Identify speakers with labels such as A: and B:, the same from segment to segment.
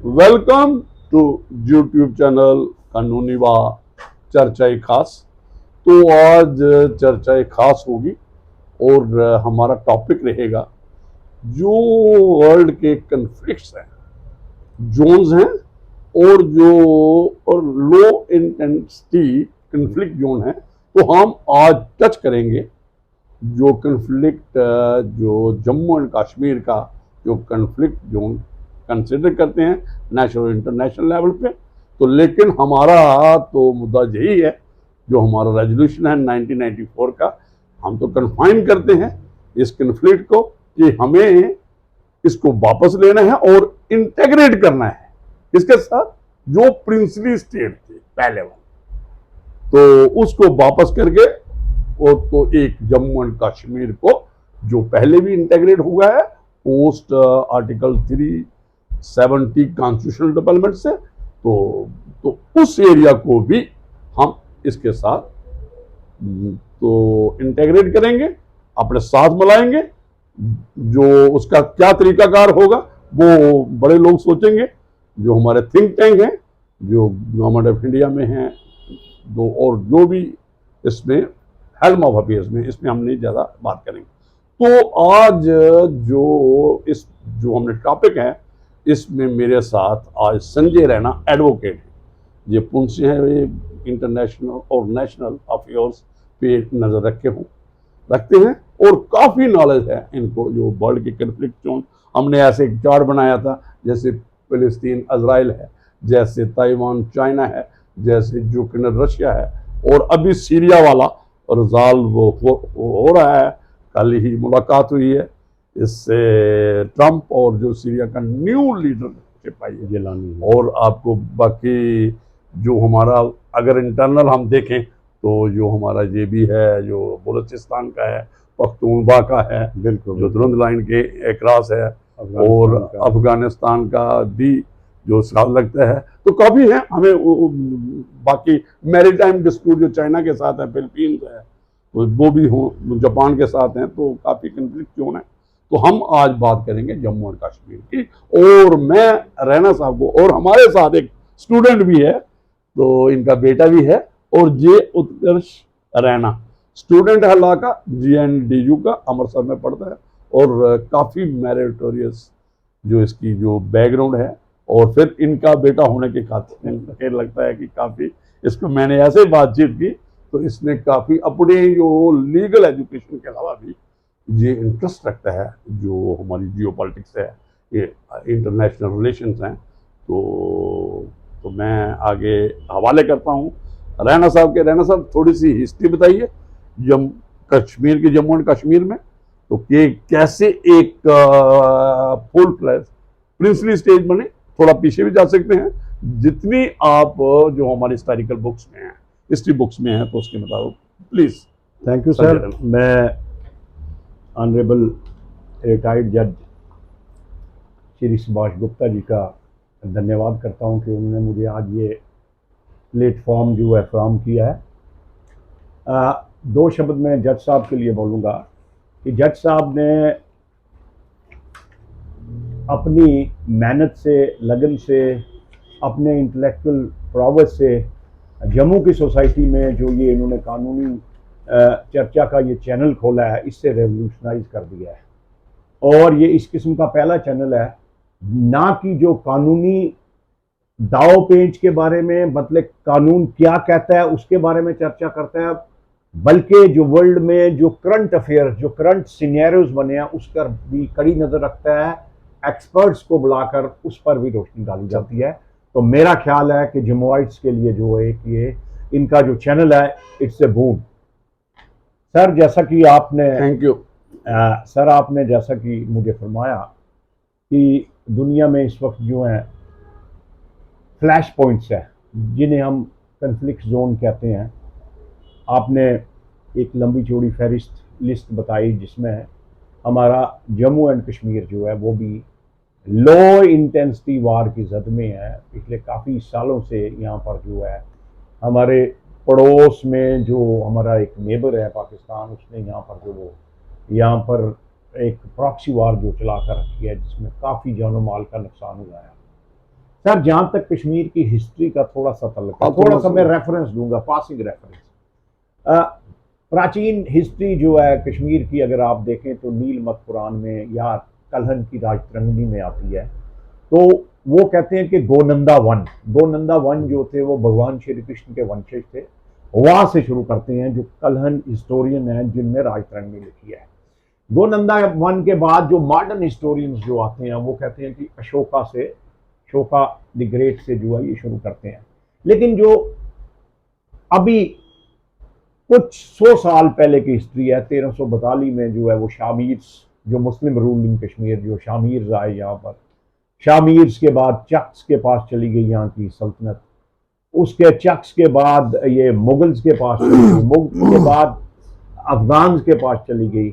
A: Welcome to YouTube channel कानूनी व चर्चाएं खास। तो आज चर्चाएं खास होगी और हमारा टॉपिक रहेगा जो वर्ल्ड के कन्फ्लिक्ट्स हैं, जोन्स हैं और जो और लो इंटेंसिटी कन्फ्लिक्ट जोन है, तो हम आज टच करेंगे जो कन्फ्लिक्ट जो जम्मू एंड कश्मीर का जो कन्फ्लिक्ट जोन कंसिडर करते हैं नेशनल इंटरनेशनल लेवल पे। तो लेकिन हमारा तो मुद्दा यही है, जो हमारा रेजोल्यूशन है 1994 का, हम तो कन्फाइन करते हैं इस कन्फ्लिक्ट को कि हमें इसको वापस लेना है और इंटेग्रेट करना है इसके साथ जो प्रिंसली स्टेट थे पहले वाले, तो उसको वापस करके वो तो एक जम्मू एंड कश्मीर को जो पहले भी इंटेग्रेट हुआ है पोस्ट आर्टिकल 370 कॉन्स्टिट्यूशनल डेवलपमेंट से, तो उस एरिया को भी हम इसके साथ तो इंटेग्रेट करेंगे, अपने साथ मिलाएंगे। जो उसका क्या तरीकाकार होगा वो बड़े लोग सोचेंगे, जो हमारे थिंक टैंक हैं, जो गवर्नमेंट ऑफ इंडिया में हैं, दो और जो भी इसमें हेल्म ऑफ अफेयर्स में, इसमें हम नहीं ज़्यादा बात करेंगे। तो आज जो हमने टॉपिक है, इसमें मेरे साथ आज संजय रैना एडवोकेट हैं, ये पुंछ हैं, वे इंटरनेशनल और नेशनल अफेयर्स पे नज़र रखते हैं और काफ़ी नॉलेज है इनको जो वर्ल्ड के कन्फ्लिक्ट जोन। हमने ऐसे एक चार्ट बनाया था, जैसे फिलिस्तीन इजराइल है, जैसे ताइवान चाइना है, जैसे यूक्रेन रशिया है, और अभी सीरिया वाला रिजॉल्व हो रहा है। कल ही मुलाकात हुई है इससे ट्रंप और जो सीरिया का न्यू लीडरशिप आई है जिलानी। और आपको बाकी जो हमारा अगर इंटरनल हम देखें तो जो हमारा ये भी है, जो बलूचिस्तान का है, पख्तूनख्वा का है, बिल्कुल जो दुरंद लाइन के एक्रॉस है, और अफगानिस्तान का भी जो साल लगता है, तो काफ़ी है। हमें बाकी मैरीटाइम डिस्प्यूट जो चाइना के साथ है, फिलीपींस है, वो भी हो, जापान के साथ हैं, तो काफ़ी कन्फ्लिक्ट जोन है। तो हम आज बात करेंगे जम्मू एंड कश्मीर की, और मैं रैना साहब को, और हमारे साथ एक स्टूडेंट भी है, तो इनका बेटा भी है, और ये उत्कर्ष रैना स्टूडेंट है लॉ का, GNDU का, अमृतसर में पढ़ता है, और काफ़ी मेरिटोरियस जो इसकी जो बैकग्राउंड है, और फिर इनका बेटा होने के खातिर लगता है कि काफ़ी इसको मैंने ऐसे बातचीत की तो इसने काफ़ी अपने जो लीगल एजुकेशन के अलावा भी ये इंटरेस्ट रखता है, जो हमारी जियो पॉलिटिक्स है, ये इंटरनेशनल रिलेशंस हैं। तो मैं आगे हवाले करता हूँ रैना साहब के। रैना साहब, थोड़ी सी हिस्ट्री बताइए कश्मीर की, जम्मू एंड कश्मीर में, तो कि कैसे एक फुल फ्लैश प्रिंसली स्टेज बने। थोड़ा पीछे भी जा सकते हैं, जितनी आप जो हमारी हिस्टोरिकल बुक्स में है, हिस्ट्री बुक्स में है, तो उसके मुताबिक प्लीज।
B: Thank you sir. मैं ऑनरेबल रिटायर्ड जज श्री सुभाष गुप्ता जी का धन्यवाद करता हूं कि उन्होंने मुझे आज ये प्लेटफॉर्म जो है फ्राहम किया है। दो शब्द मैं जज साहब के लिए बोलूँगा कि जज साहब ने अपनी मेहनत से, लगन से, अपने इंटेलेक्चुअल प्रोग्रेस से जम्मू की सोसाइटी में जो ये इन्होंने कानूनी चर्चा का ये चैनल खोला है, इससे रेवोल्यूशनाइज कर दिया है। और ये इस किस्म का पहला चैनल है, ना कि जो कानूनी दाव पेंच के बारे में, मतलब कानून क्या कहता है उसके बारे में चर्चा करता है, बल्कि जो वर्ल्ड में जो करंट अफेयर, जो करंट सिनेरियोज बने हैं, उस पर भी कड़ी नज़र रखता है। एक्सपर्ट्स को बुलाकर उस पर भी रोशनी डाली जाती है। तो मेरा ख्याल है कि जम्मुआइट्स के लिए जो है कि ये इनका जो चैनल है, इट्स ए बूम। सर, जैसा कि आपने,
A: थैंक यू
B: सर, आपने जैसा कि मुझे फरमाया कि दुनिया में इस वक्त जो है फ्लैश पॉइंट्स है, जिन्हें हम कन्फ्लिक्ट जोन कहते हैं। आपने एक लंबी चौड़ी फहरिस्त लिस्ट बताई, जिसमें हमारा जम्मू एंड कश्मीर जो है वो भी लो इंटेंसिटी वार की जद में है। पिछले काफ़ी सालों से यहाँ पर जो है हमारे पड़ोस में जो हमारा एक नेबर है पाकिस्तान, उसने यहाँ पर जो वो यहाँ पर एक प्रॉक्सी वार जो चला कर रखी है, जिसमें काफ़ी जानो माल का नुकसान हुआ है। सर जहां तक कश्मीर की हिस्ट्री का थोड़ा सा तल्लुक है,
A: हाँ,
B: थोड़ा
A: थोड़ा
B: सा
A: सा।
B: मैं रेफरेंस दूंगा, पासिंग रेफरेंस। प्राचीन हिस्ट्री जो है कश्मीर की, अगर आप देखें तो नील मत पुराण में या कलहन की राजतरंगिणी में आती है। तो वो कहते हैं कि गोनंदा वन जो थे वो भगवान श्री कृष्ण के वंशज थे। वहां से शुरू करते हैं, जो कलहन हिस्टोरियन है जिनने राजतरंगिणी लिखी है। गोनंदा वन के बाद जो मॉडर्न हिस्टोरियंस जो आते हैं वो कहते हैं कि अशोका द ग्रेट से जो है ये शुरू करते हैं। लेकिन जो अभी कुछ 100 साल पहले की हिस्ट्री है, 1342 में जो है वो शामीर्स, जो मुस्लिम रूलिंग कश्मीर, जो शामीर्स आए यहाँ पर, शामीर्स के बाद चक्स के पास चली गई यहाँ की सल्तनत, उसके चक्स के बाद ये मुगल्स के पास चली गई, मुगल्स के बाद अफगान्स के पास चली गई,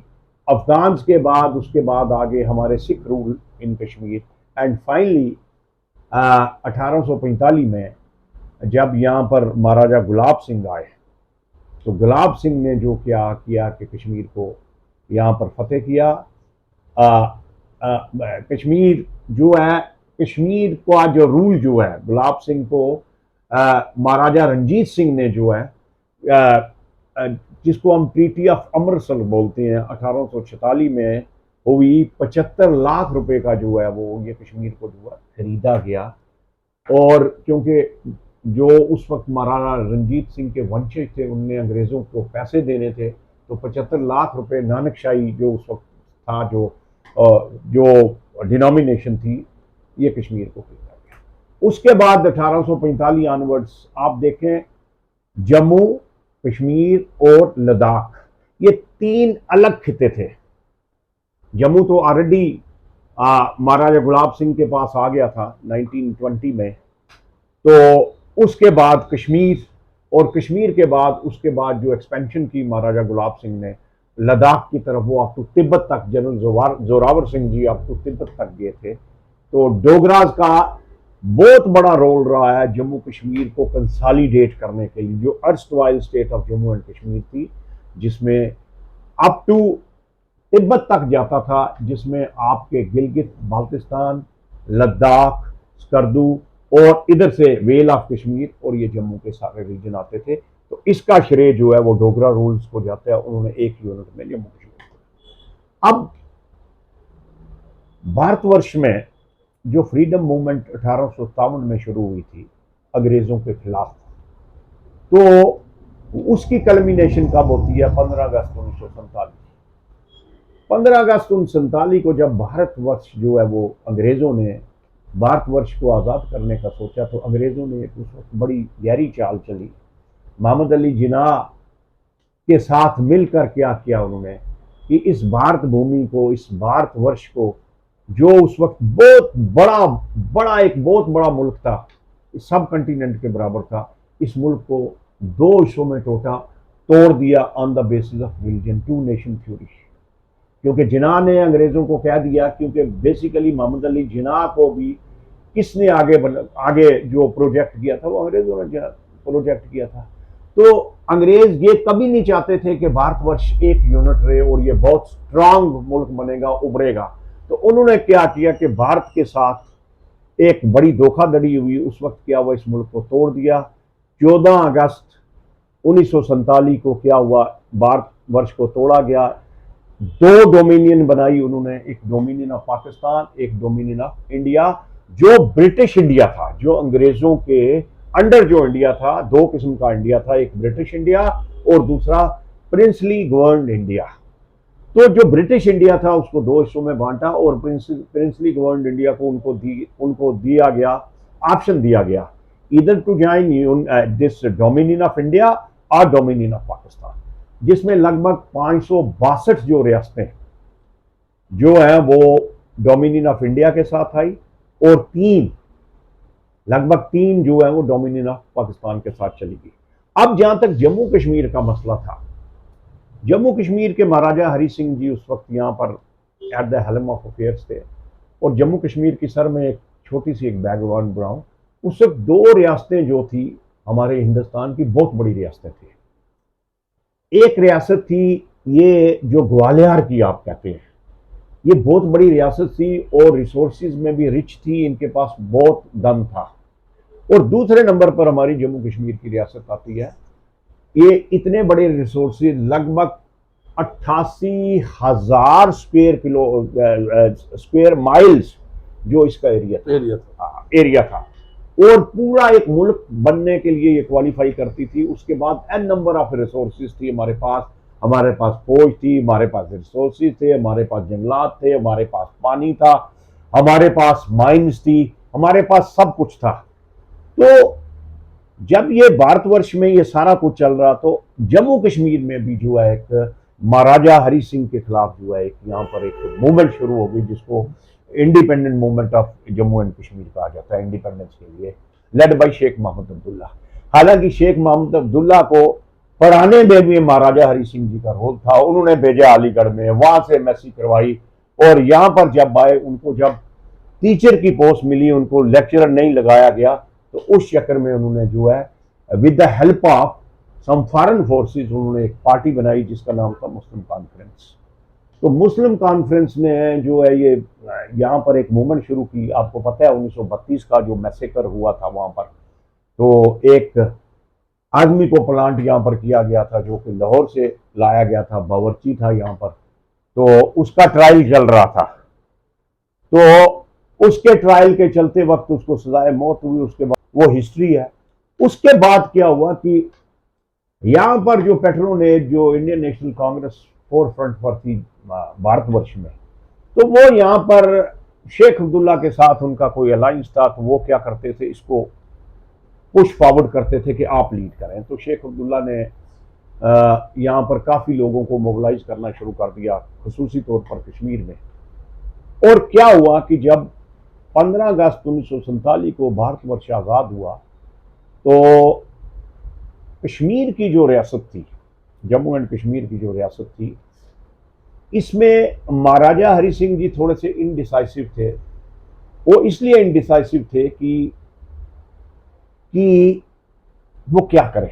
B: अफगान्स के बाद उसके बाद आगे हमारे sick rule in Kashmir. And finally 1845 में जब यहाँ पर महाराजा गुलाब सिंह आए, तो गुलाब सिंह ने जो क्या किया कि कश्मीर को यहाँ पर फतेह किया। कश्मीर जो है, कश्मीर का जो रूल जो है गुलाब सिंह को महाराजा रंजीत सिंह ने जो है, जिसको हम ट्रीटी ऑफ अमृतसर बोलते हैं, 1846 में हुई, 75 लाख रुपए का जो है वो ये कश्मीर को जो है खरीदा गया। और क्योंकि जो उस वक्त महाराणा रंजीत सिंह के वंशज थे, उनने अंग्रेज़ों को पैसे देने थे, तो 75 लाख रुपए नानकशाही जो उस वक्त था, जो डिनोमिनेशन थी, ये कश्मीर को खरीदा गया। उसके बाद 1845 ऑनवर्ड्स आप देखें, जम्मू, कश्मीर और लद्दाख, ये 3 अलग खिते थे। जम्मू तो ऑलरेडी महाराजा गुलाब सिंह के पास आ गया था 1920 में। तो उसके बाद कश्मीर, और कश्मीर के बाद उसके बाद जो एक्सपेंशन की महाराजा गुलाब सिंह ने लद्दाख की तरफ, वो अप टू तिब्बत तक, general Zorawar Singh ji up to Tibet तक गए थे। तो डोगराज का बहुत बड़ा रोल रहा है जम्मू कश्मीर को कंसोलिडेट करने के लिए, जो erstwhile state of Jammu and Kashmir थी, जिसमें अप टू तिब्बत तक जाता था, जिसमें आपके गिलगित बाल्टिस्तान, लद्दाख, स्कर्दू और इधर से वेल ऑफ कश्मीर और ये जम्मू के सारे रीजन आते थे। तो इसका श्रेय जो है वो डोगरा रूल्स को जाता है, उन्होंने एक यूनिट में जम्मू कश्मीर। अब भारतवर्ष में जो फ्रीडम मूवमेंट 1857 में शुरू हुई थी अंग्रेजों के खिलाफ, तो उसकी कल्मिनेशन कब होती है? 15 अगस्त 1947। 15 अगस्त 1947 को जब भारतवर्ष जो है वो अंग्रेजों ने भारतवर्ष को आज़ाद करने का सोचा, तो अंग्रेजों ने उस वक्त बड़ी गहरी चाल चली। मोहम्मद अली जिन्ना के साथ मिलकर क्या किया उन्होंने कि इस भारत भूमि को, इस भारतवर्ष को, जो उस वक्त बहुत बड़ा मुल्क था, सब कंटिनेंट के बराबर था, इस मुल्क को 2 हिस्सों में तोड़ दिया on the basis of religion, 2 nation theory. क्योंकि जिन्ना ने अंग्रेजों को कह दिया, क्योंकि बेसिकली मोहम्मद अली जिन्ना को भी किसने आगे जो प्रोजेक्ट किया था, वो अंग्रेजों ने प्रोजेक्ट किया था। तो अंग्रेज ये कभी नहीं चाहते थे कि भारतवर्ष एक यूनिट रहे और ये बहुत स्ट्रांग मुल्क बनेगा, उभरेगा। तो उन्होंने क्या किया कि भारत के साथ एक बड़ी धोखाधड़ी हुई। उस वक्त क्या हुआ, इस मुल्क को तोड़ दिया। 14 अगस्त 1947 को क्या हुआ, भारतवर्ष को तोड़ा गया। 2 डोमिनियन बनाई उन्होंने, एक डोमिनियन ऑफ पाकिस्तान, एक डोमिनियन ऑफ इंडिया, जो ब्रिटिश इंडिया था, जो अंग्रेजों के अंडर जो इंडिया था। 2 किस्म का इंडिया था, एक ब्रिटिश इंडिया और दूसरा प्रिंसली गवर्नड इंडिया। तो जो ब्रिटिश इंडिया था उसको 2 हिस्सों में बांटा और प्रिंसली गवर्नड इंडिया को उनको दिया गया, ऑप्शन दिया गया, इधर to join this dominion of India और डोमिनियन ऑफ पाकिस्तान, जिसमें लगभग 562 जो रियासतें जो है वो डोमिनियन ऑफ इंडिया के साथ आई और लगभग 3 जो है वो डोमिनियन ऑफ पाकिस्तान के साथ चली गई। अब जहां तक जम्मू कश्मीर का मसला था, जम्मू कश्मीर के महाराजा हरि सिंह जी उस वक्त यहाँ पर एट द हेलम ऑफ अफेयर्स थे। और जम्मू कश्मीर की सर में एक छोटी सी एक बैकग्राउंड बनाऊं, उस वक्त 2 रियासतें जो थी हमारे हिंदुस्तान की, बहुत बड़ी रियासतें थी। एक रियासत थी ये जो ग्वालियर की आप कहते हैं, ये बहुत बड़ी रियासत थी और रिसोर्सेज में भी रिच थी, इनके पास बहुत दम था। और दूसरे नंबर पर हमारी जम्मू कश्मीर की रियासत आती है। ये इतने बड़े रिसोर्सेज, लगभग 88,000 स्क्वायर माइल्स जो इसका एरिया था और पूरा एक मुल्क बनने के लिए ये क्वालिफाई करती थी। उसके बाद एन नंबर ऑफ रिसोर्सेज थी हमारे पास फौज थी, हमारे पास रिसोर्सेज थे, हमारे पास जंगलात थे, हमारे पास पानी था, हमारे पास माइंस थी, हमारे पास सब कुछ था। तो जब ये भारतवर्ष में ये सारा कुछ चल रहा, तो जम्मू कश्मीर में भी जो है एक महाराजा हरि सिंह के खिलाफ जो है एक यहाँ पर एक मूवमेंट शुरू हो गई, जिसको independent movement of Jammu and Kashmir कहा जाता है, इंडिपेंडेंस के लिए, लेड बाई शेख मोहम्मद अब्दुल्ला। हालांकि शेख मोहम्मद अब्दुल्ला को पढ़ाने में भी महाराजा हरि सिंह जी का रोल था। उन्होंने भेजा अलीगढ़ में, वहां से एमएससी करवाई और यहाँ पर जब आए, उनको जब टीचर की पोस्ट मिली, उनको लेक्चरर नहीं लगाया गया, तो उस चक्कर में उन्होंने जो है with the help of some foreign forces उन्होंने एक पार्टी बनाई जिसका नाम था मुस्लिम कॉन्फ्रेंस। तो मुस्लिम कॉन्फ्रेंस ने जो है ये यहाँ पर एक मूवमेंट शुरू की। आपको पता है 1932 का जो मैसेकर हुआ था वहाँ पर, तो एक आदमी को प्लांट यहाँ पर किया गया था जो कि लाहौर से लाया गया था, बावर्ची था यहाँ पर, तो उसका ट्रायल चल रहा था। तो उसके ट्रायल के चलते वक्त उसको सजाए मौत हुई। उसके बाद वो हिस्ट्री है। उसके बाद क्या हुआ कि यहाँ पर जो पेट्रो ने, जो Indian national Congress four front पर थी भारतवर्ष में, तो वो यहाँ पर शेख अब्दुल्ला के साथ उनका कोई अलायंस था, तो वो क्या करते थे, इसको पुश फॉरवर्ड करते थे कि आप लीड करें। तो शेख अब्दुल्ला ने यहाँ पर काफ़ी लोगों को मोबिलाइज करना शुरू कर दिया, खुसूसी तौर पर कश्मीर में। और क्या हुआ कि जब 15 अगस्त 1947 को भारतवर्ष आज़ाद हुआ, तो कश्मीर की जो रियासत थी, जम्मू एंड कश्मीर की जो रियासत थी, इसमें महाराजा हरि सिंह जी थोड़े से इनडिसाइसिव थे। वो इसलिए इनडिसाइसिव थे कि वो क्या करें।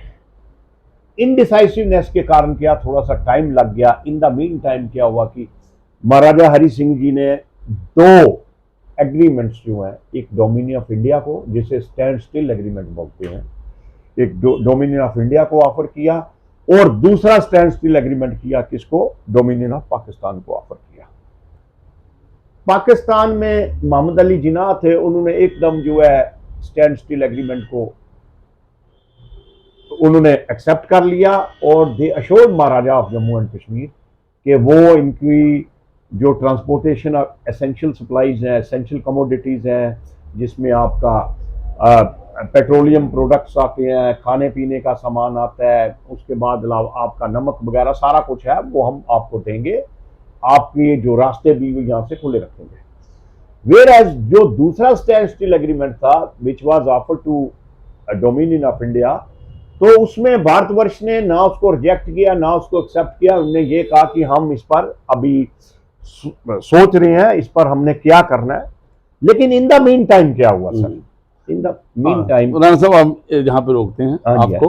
B: इनडिसाइसिवनेस के कारण क्या, थोड़ा सा टाइम लग गया। इन द मीन टाइम क्या हुआ कि महाराजा हरि सिंह जी ने 2 एग्रीमेंट्स जो हैं, एक डोमिनियन ऑफ इंडिया को, जिसे स्टैंड स्टिल एग्रीमेंट बोलते हैं, एक डोमिनियन ऑफ इंडिया को ऑफर किया और दूसरा स्टैंड स्टिल एग्रीमेंट किया किसको, डोमिनियन ऑफ पाकिस्तान को ऑफर किया। पाकिस्तान में मोहम्मद अली जिन्ना थे, उन्होंने एकदम जो है स्टैंड स्टिल एग्रीमेंट को उन्होंने एक्सेप्ट कर लिया और they assured Maharaja of Jammu and Kashmir कि वो इनकी जो ट्रांसपोर्टेशन ऑफ एसेंशियल सप्लाईज हैं, एसेंशियल कमोडिटीज़ हैं, जिसमें आपका पेट्रोलियम प्रोडक्ट्स आते हैं, खाने पीने का सामान आता है, उसके बाद आपका नमक वगैरह सारा कुछ है, वो हम आपको देंगे, आपके जो रास्ते भी यहाँ से खुले रखेंगे। वेयर एज जो दूसरा स्टैंड स्टिल एग्रीमेंट था which was offer to dominion of India, तो उसमें भारतवर्ष ने ना उसको रिजेक्ट किया ना उसको एक्सेप्ट किया। उन्होंने ये कहा कि हम इस पर अभी सोच रहे हैं, इस पर हमने क्या करना है। लेकिन इन द मीन टाइम क्या हुआ sir, in the mean time,
A: Rana साहब हम यहाँ पे रोकते हैं आपको,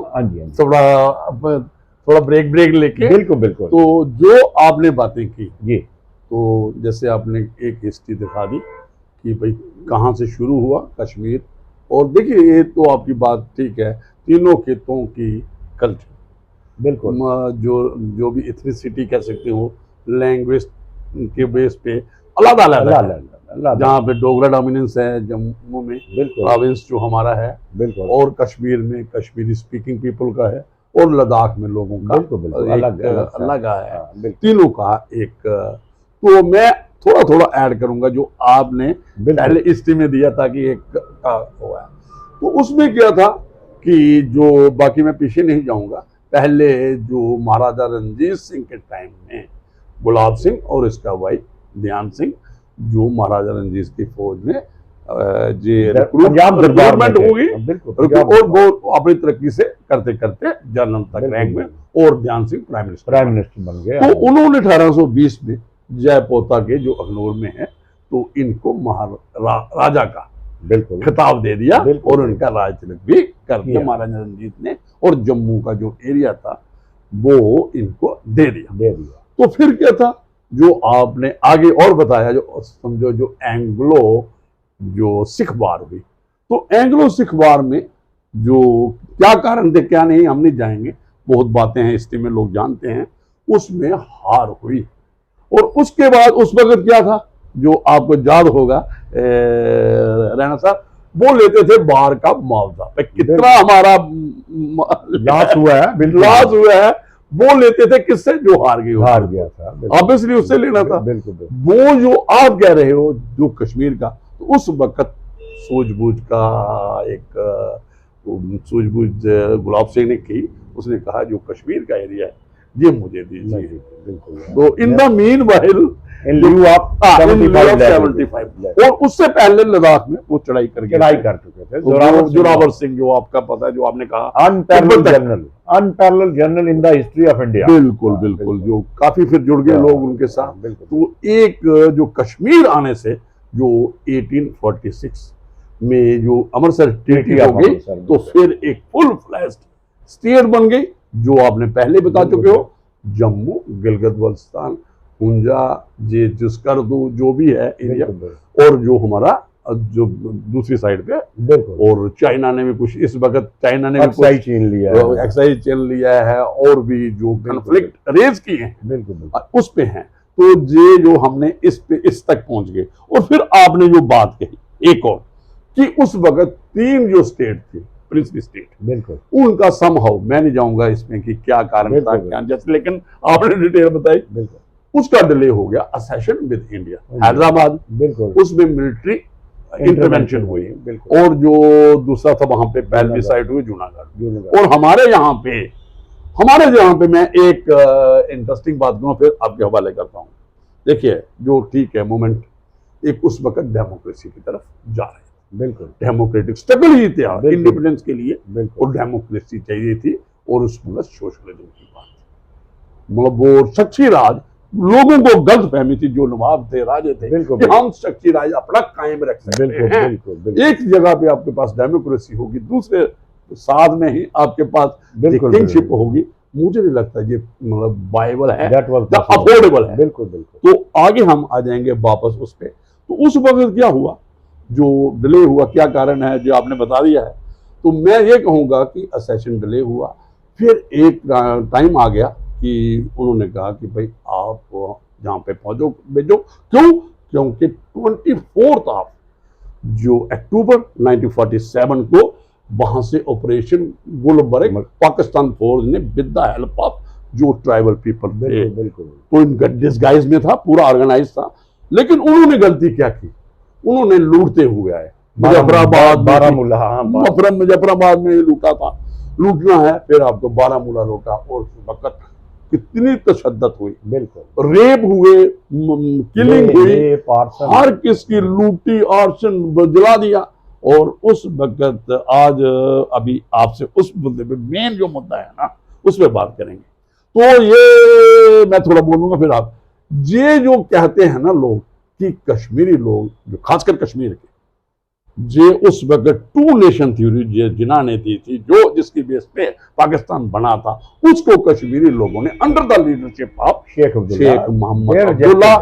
A: थोड़ा ब्रेक लेके।
B: बिल्कुल बिल्कुल।
A: तो जो आपने बातें की
B: जी,
A: तो जैसे आपने एक हिस्ट्री दिखा दी कि भाई कहाँ से शुरू हुआ कश्मीर, और देखिए ये तो आपकी बात ठीक है, तीनों खित्तों की कल्चर,
B: बिल्कुल,
A: जो भी इथनिसिटी कह सकते हो, लैंग्वेज के बेस पे अलग अलग, जहाँ पे डोगरा डोमिनेंस है जम्मू में, प्रोविंस जो हमारा है, बिल्कुल, और कश्मीर में कश्मीरी स्पीकिंग पीपल का है, और लद्दाख में लोगों का अलग है, तीनों का एक। तो मैं थोड़ा ऐड करूंगा जो आपने पहले हिस्ट्री में दिया था कि एक का हुआ है, तो उसमें क्या था कि जो बाकी मैं पीछे नहीं जाऊंगा, पहले जो महाराजा रणजीत सिंह के टाइम में गुलाब सिंह और इसका भाई ध्यान सिंह, जो महाराजा रंजीत की फौज में रिक्रूटमेंट होगी, और वो अपनी तरक्की से करते करते जनरल तक रैंक में, और ध्यान सिंह प्राइम मिनिस्टर बन गए। तो उन्होंने 1820 में जयपोता के जो अखनूर में है, तो इनको महाराजा का बिल्कुल खिताब दे दिया और उनका राज तिलक भी कर दिया महाराजा रंजीत ने, और जम्मू का जो एरिया था वो इनको दे दिया। तो फिर क्या था जो आपने आगे और बताया, जो समझो जो एंग्लो जो सिख वार हुई, तो एंग्लो सिख वार में जो क्या कारण थे क्या नहीं हम नहीं जाएंगे, बहुत बातें हैं हिस्ट्री में लोग जानते हैं, उसमें हार हुई। और उसके बाद उस वक्त क्या था जो आपको याद होगा रैना साहब, वो लेते थे बाहर का मुआवजा, कितना हमारा
B: लॉस हुआ है,
A: लॉस हुआ है, वो लेते थे किससे, जो हार
B: गया था,
A: ऑब्वियसली उससे लेना था।
B: बिल्कुल।
A: वो जो आप कह रहे हो जो कश्मीर का, तो उस वक्त सूझबूझ का एक सूझबूझ गुलाब सिंह ने की, उसने कहा जो कश्मीर का एरिया है ये मुझे दीजिए।
B: बिल्कुल।
A: तो in the mean while
B: in लिeu of
A: 75 और उससे पहले लद्दाख में वो चढ़ाई कर
B: चुके थे
A: जोरावर सिंह, जो आपका पता है, जो आपने कहा
B: unparalleled general in the history of India.
A: बिल्कुल, जो काफी फिर जुड़ गए लोग उनके साथ। तो एक जो कश्मीर आने से जो 1846 में जो अमृतसर ट्रीटी हो गई, तो फिर एक फुल फ्लैश्ड स्टेट बन गई, जो आपने पहले बता चुके हो, जम्मू गिलगित बल्तिस्तान हुंजा जे जिसकर्दू जो भी है एरिया, और जो हमारा जो दूसरी साइड पे, और चाइना ने भी कुछ इस वक्त चाइना ने भी
B: एक्साइज चीन लिया
A: है और भी जो कन्फ्लिक्ट रेज किए हैं
B: बिल्कुल
A: उस पे हैं। तो ये जो हमने इस तक पहुंच गए। और फिर आपने जो बात कही एक और, कि उस वक्त 3 जो स्टेट थी प्रिंसली स्टेट,
B: बिल्कुल
A: उनका समहाउ, मैं नहीं जाऊंगा इसमें कि क्या कारण था क्या जैसे, लेकिन आपने डिटेल बताई, उसका डिले हो गया असेशन विद इंडिया हैदराबाद,
B: बिल्कुल
A: उसमें मिलिट्री इंटरवेंशन हुई, और जो दूसरा था वहां पे पहलवी साइड हुई जूनागढ़। और हमारे यहाँ पे मैं एक इंटरेस्टिंग बात कहूँ, फिर आपके हवाले करता हूँ। देखिए जो ठीक है मोमेंट एक उस वक्त डेमोक्रेसी की तरफ जा रहे हैं,
B: बिल्कुल
A: डेमोक्रेटिक स्ट्रगल ही थे इंडिपेंडेंस के लिए, और डेमोक्रेसी चाहिए थी, और उसमें सोशलिज्म की बात, मतलब वो सच्ची राज, लोगों को गलत फहमी थी जो नवाब थे राजे थे कि हम सच्ची राज अपना कायम रख सकते हैं। एक जगह पे आपके पास डेमोक्रेसी होगी, दूसरे साथ में ही आपके पास किंगशिप होगी। मुझे नहीं लगता ये मतलब बाइबल है, अफोर्डेबल है।
B: बिल्कुल।
A: तो आगे हम आ जाएंगे वापस उस पे। तो उस वक्त क्या हुआ, जो डिले हुआ, क्या कारण है जो आपने बता दिया है। तो मैं ये कहूँगा कि असेशन डिले हुआ, फिर एक टाइम आ गया कि उन्होंने कहा कि भाई आप जहाँ पे पहुँचो भेजो। क्योंकि 24 जो अक्टूबर 1947 को वहां से ऑपरेशन गुलबर्ग पाकिस्तान फोर्स ने विद द हेल्प ऑफ जो ट्राइबल पीपल थे, तो इनका डिस्गाइज में था, पूरा ऑर्गेनाइज था। लेकिन उन्होंने गलती क्या की, उन्होंने लूटते हुए आए मुजफ्फराबाद में लूटा था, लूटना है, फिर आपको बारामूला लूटा, और उस वक्त कितनी तशद्दद हुई, बिल्कुल रेप हुए, किलिंग हुई, हर किसकी लूटी आर्सन जला दिया। और उस वक्त आज अभी आपसे उस मुद्दे पे मेन जो मुद्दा है ना, उस पर बात करेंगे। तो ये मैं थोड़ा बोलूंगा, फिर आप ये जो कहते हैं ना लोग कि कश्मीरी लोग, जो खासकर कश्मीर के, जे उस वक्त 2 नेशन थ्योरी जिना ने दी थी, जो जिसकी बेस पे पाकिस्तान बना था, उसको कश्मीरी लोगों ने under the leadership of Sheikh Mohammad Abdullah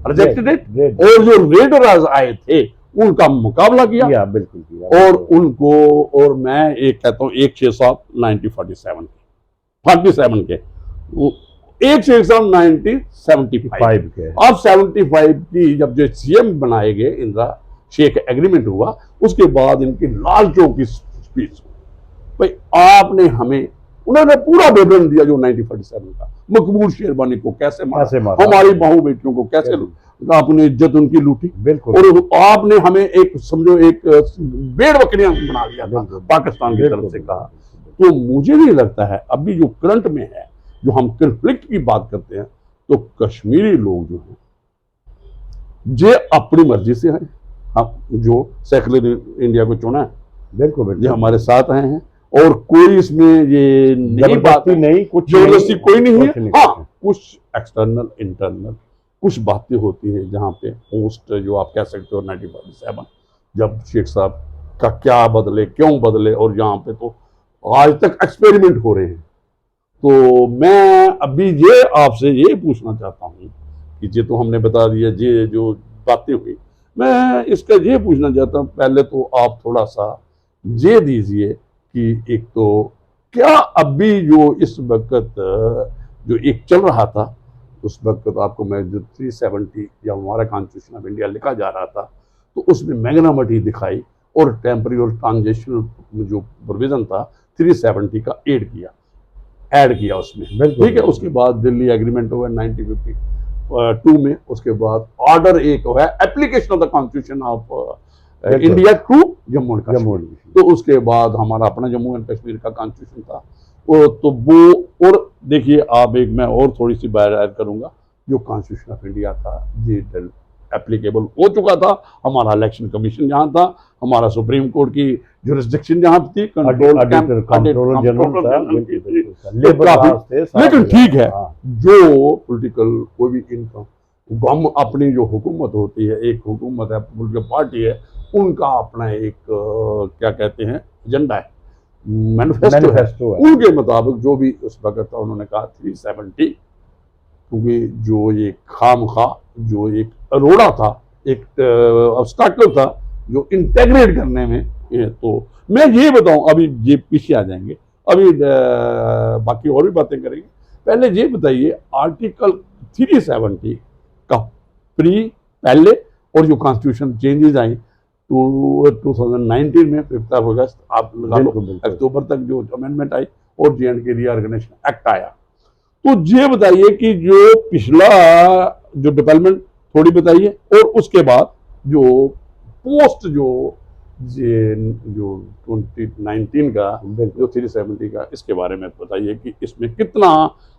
A: rejected it, और जो रेडर्स आए थे उनका मुकाबला किया,
B: बिल्कुल किया,
A: और उनको, और मैं एक कहता हूँ एक शेख साहब 1947 के, एक शेख साहब 1975 के। अब 75 की जब जो सीएम बनाए गए इंदिरा शेख एग्रीमेंट हुआ, उसके बाद इनकी लाल चौक की स्पीच, भाई आपने हमें, उन्होंने पूरा विवरण दिया जो 1947 का, मकबूल शेरवानी को कैसे मारा, हमारी बहू बेटियों को कैसे आपने इज्जत उनकी लूटी, और आपने हमें एक समझो एक भेड़ बकरियां बना दिया था पाकिस्तान की तरफ से कहा। तो मुझे नहीं लगता है अभी जो करंट में है, जो हम कन्फ्लिक्ट की बात करते हैं, तो कश्मीरी लोग जो हैं जे अपनी मर्जी से हैं, हम जो सेकुलर इंडिया को चुना है, बिल्कुल ये हमारे साथ आए हैं, और कोई इसमें ये नहीं बात
B: नहीं, कुछ
A: जबरदस्ती कोई नहीं है। हाँ, कुछ एक्सटर्नल इंटरनल कुछ बातें होती हैं, जहाँ पे पोस्ट जो आप कह सकते हो 1947 जब शेख साहब का क्या बदले, क्यों बदले, और यहाँ पे तो आज तक एक्सपेरिमेंट हो रहे हैं। तो मैं अभी ये आपसे ये पूछना चाहता हूँ कि ये तो हमने बता दिया ये जो बातें हुई, मैं इसका ये पूछना चाहता हूँ, पहले तो आप थोड़ा सा ये दीजिए कि एक तो क्या अभी जो इस वक्त जो एक चल रहा था, उस वक्त आपको मैं जो 370 या हमारा कॉन्स्टिट्यूशन ऑफ इंडिया लिखा जा रहा था, तो उसमें मैग्नामिटी दिखाई और टेम्पररी और ट्रांजिशनल जो प्रोविजन था 370 का ऐड किया उसमें, ठीक है। उसके बाद दिल्ली एग्रीमेंट हुआ 1952 में, उसके बाद ऑर्डर एक हुआ application of the constitution of India to Jammu and Kashmir, तो उसके बाद हमारा अपना जम्मू एंड कश्मीर का कॉन्स्टिट्यूशन था वो, तो वो और देखिए आप एक मैं और थोड़ी सी बात ऐड करूंगा, जो कॉन्स्टिट्यूशन ऑफ इंडिया था ये एप्लीकेबल हो चुका था, हमारा इलेक्शन कमीशन जहाँ था, हमारा सुप्रीम कोर्ट की जुरिस्डिक्शन जहाँ थी, लेकिन ठीक है जो पॉलिटिकल कोई भी इनकम हम अपनी जो हुकूमत होती है, एक हुकूमत है, पॉलिटिकल पार्टी है, उनका अपना एक क्या कहते हैं एजेंडा है, मैनिफेस्टो है, उनके मुताबिक जो भी उस वक्त था उन्होंने कहा 370, क्योंकि जो ये खामखा जो एक अरोड़ा था, एक ऑब्स्टैकल था जो इंटेग्रेट करने में, तो मैं ये बताऊं, अभी ये पीछे आ जाएंगे, अभी बाकी और भी बातें करेंगे, पहले ये बताइए आर्टिकल 370 का पहले और जो कॉन्स्टिट्यूशन चेंजेस आई 2019 में 5 अगस्त आप लगा लो, अक्टूबर तक जो अमेंडमेंट आई और J&K रीऑर्गेनाइजेशन एक्ट आया, तो ये बताइए कि जो पिछला जो डेवलपमेंट थोड़ी बताइए, और उसके बाद जो पोस्ट जो 2019 का जो 370 का, इसके बारे में बताइए कि इसमें कितना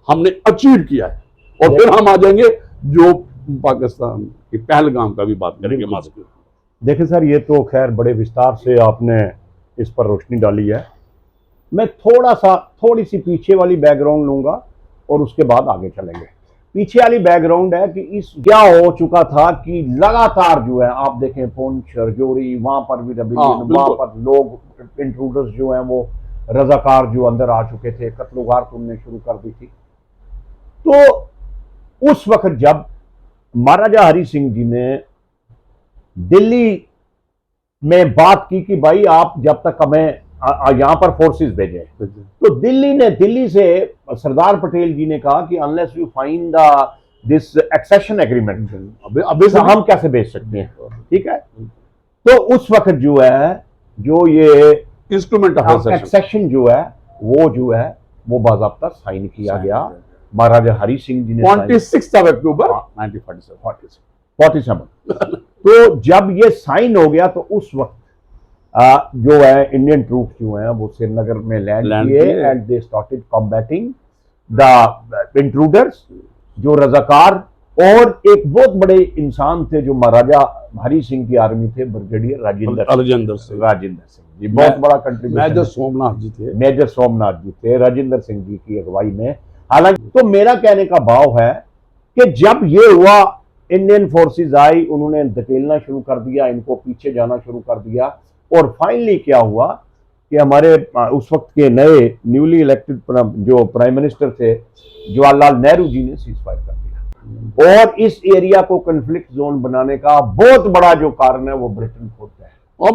A: हमने अचीव किया है, और फिर हम आ जाएंगे जो पाकिस्तान की पहलगाम का भी बात करेंगे। मास्टर
B: देखिए सर, ये तो खैर बड़े विस्तार से आपने इस पर रोशनी डाली है। मैं थोड़ी सी पीछे वाली बैकग्राउंड लूंगा और उसके बाद आगे चलेंगे। पीछे वाली बैकग्राउंड है कि इस क्या हो चुका था कि लगातार जो है आप देखें पुंछ रजौरी, वहां पर भी रेबेलियन, वहां पर लोग इंट्रूडर्स जो हैं वो रजाकार जो अंदर आ चुके थे, कत्लोगार तुमने शुरू कर दी थी। तो उस वक्त जब महाराजा हरि सिंह जी ने दिल्ली में बात की कि भाई आप जब तक हमें यहां पर फोर्सेस भेजें, तो दिल्ली से सरदार पटेल जी ने कहा कि unless you find this accession agreement हम कैसे भेज सकते हैं, ठीक है। तो उस वक्त जो है जो ये इंस्ट्रूमेंट ऑफ एक्सेशन जो है वो बाज़ाब्ता साइन किया गया महाराजा हरि सिंह जी ने
A: 26 अक्टूबर
B: 1947। तो जब ये साइन हो गया तो उस वक्त जो है इंडियन ट्रूप्स जो हैं वो श्रीनगर में लैंड किए and they started combating the intruders, जो रजाकार, और एक बहुत बड़े इंसान थे जो महाराजा हरि सिंह की आर्मी थे, ब्रिगेडियर राजेंद्र सिंह जी, बहुत बड़ा कंट्रीब्यूशन। मेजर सोमनाथ जी थे राजेंद्र सिंह जी की अगुवाई में। हालांकि तो मेरा कहने का भाव है कि जब ये हुआ, इंडियन फोर्सेस आई, उन्होंने धकेलना शुरू कर दिया, इनको पीछे जाना शुरू कर दिया, और फाइनली क्या हुआ कि हमारे उस वक्त के नए न्यूली इलेक्टेड जो प्राइम मिनिस्टर थे जवाहरलाल नेहरू जी ने सीज फायर कर दिया, और इस एरिया को कन्फ्लिक्ट जोन बनाने का बहुत बड़ा जो कारण है वो ब्रिटेन खुद है। और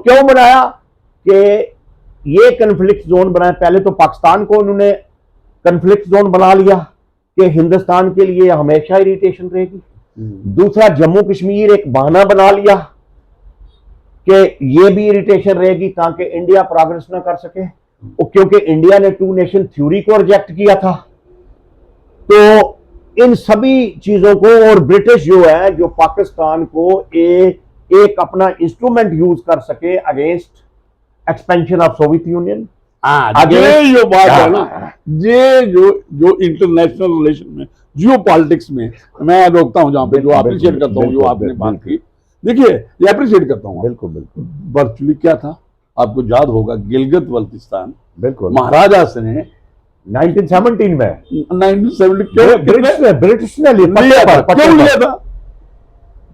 B: क्यों बनाया कि ये कन्फ्लिक्ट जोन बनाया? पहले तो पाकिस्तान को उन्होंने कन्फ्लिक्ट जोन बना लिया कि हिंदुस्तान के लिए हमेशा इरिटेशन रहेगी। दूसरा, जम्मू कश्मीर एक बहाना बना लिया कि ये भी इरिटेशन रहेगी ताकि इंडिया प्रोग्रेस ना कर सके, क्योंकि इंडिया ने 2 नेशन थ्योरी को रिजेक्ट किया था। तो इन सभी चीजों को, और ब्रिटिश जो है जो पाकिस्तान को एक अपना इंस्ट्रूमेंट यूज कर सके against expansion of Soviet union.
A: ये जो बात है ना, ये जो इंटरनेशनल रिलेशन में, जियो पॉलिटिक्स में, मैं रोकता हूं जहां पे, जो अप्रिशिएट करता हूं जो आपने बात की, देखिए ये अप्रिशिएट करता हूं।
B: बिल्कुल
A: वर्चुअली क्या था आपको याद होगा, गिलगित बल्तिस्तान
B: बिल्कुल
A: महाराजा से ने
B: 1917 में
A: 1970
B: ब्रिटिश ने लिया
A: था,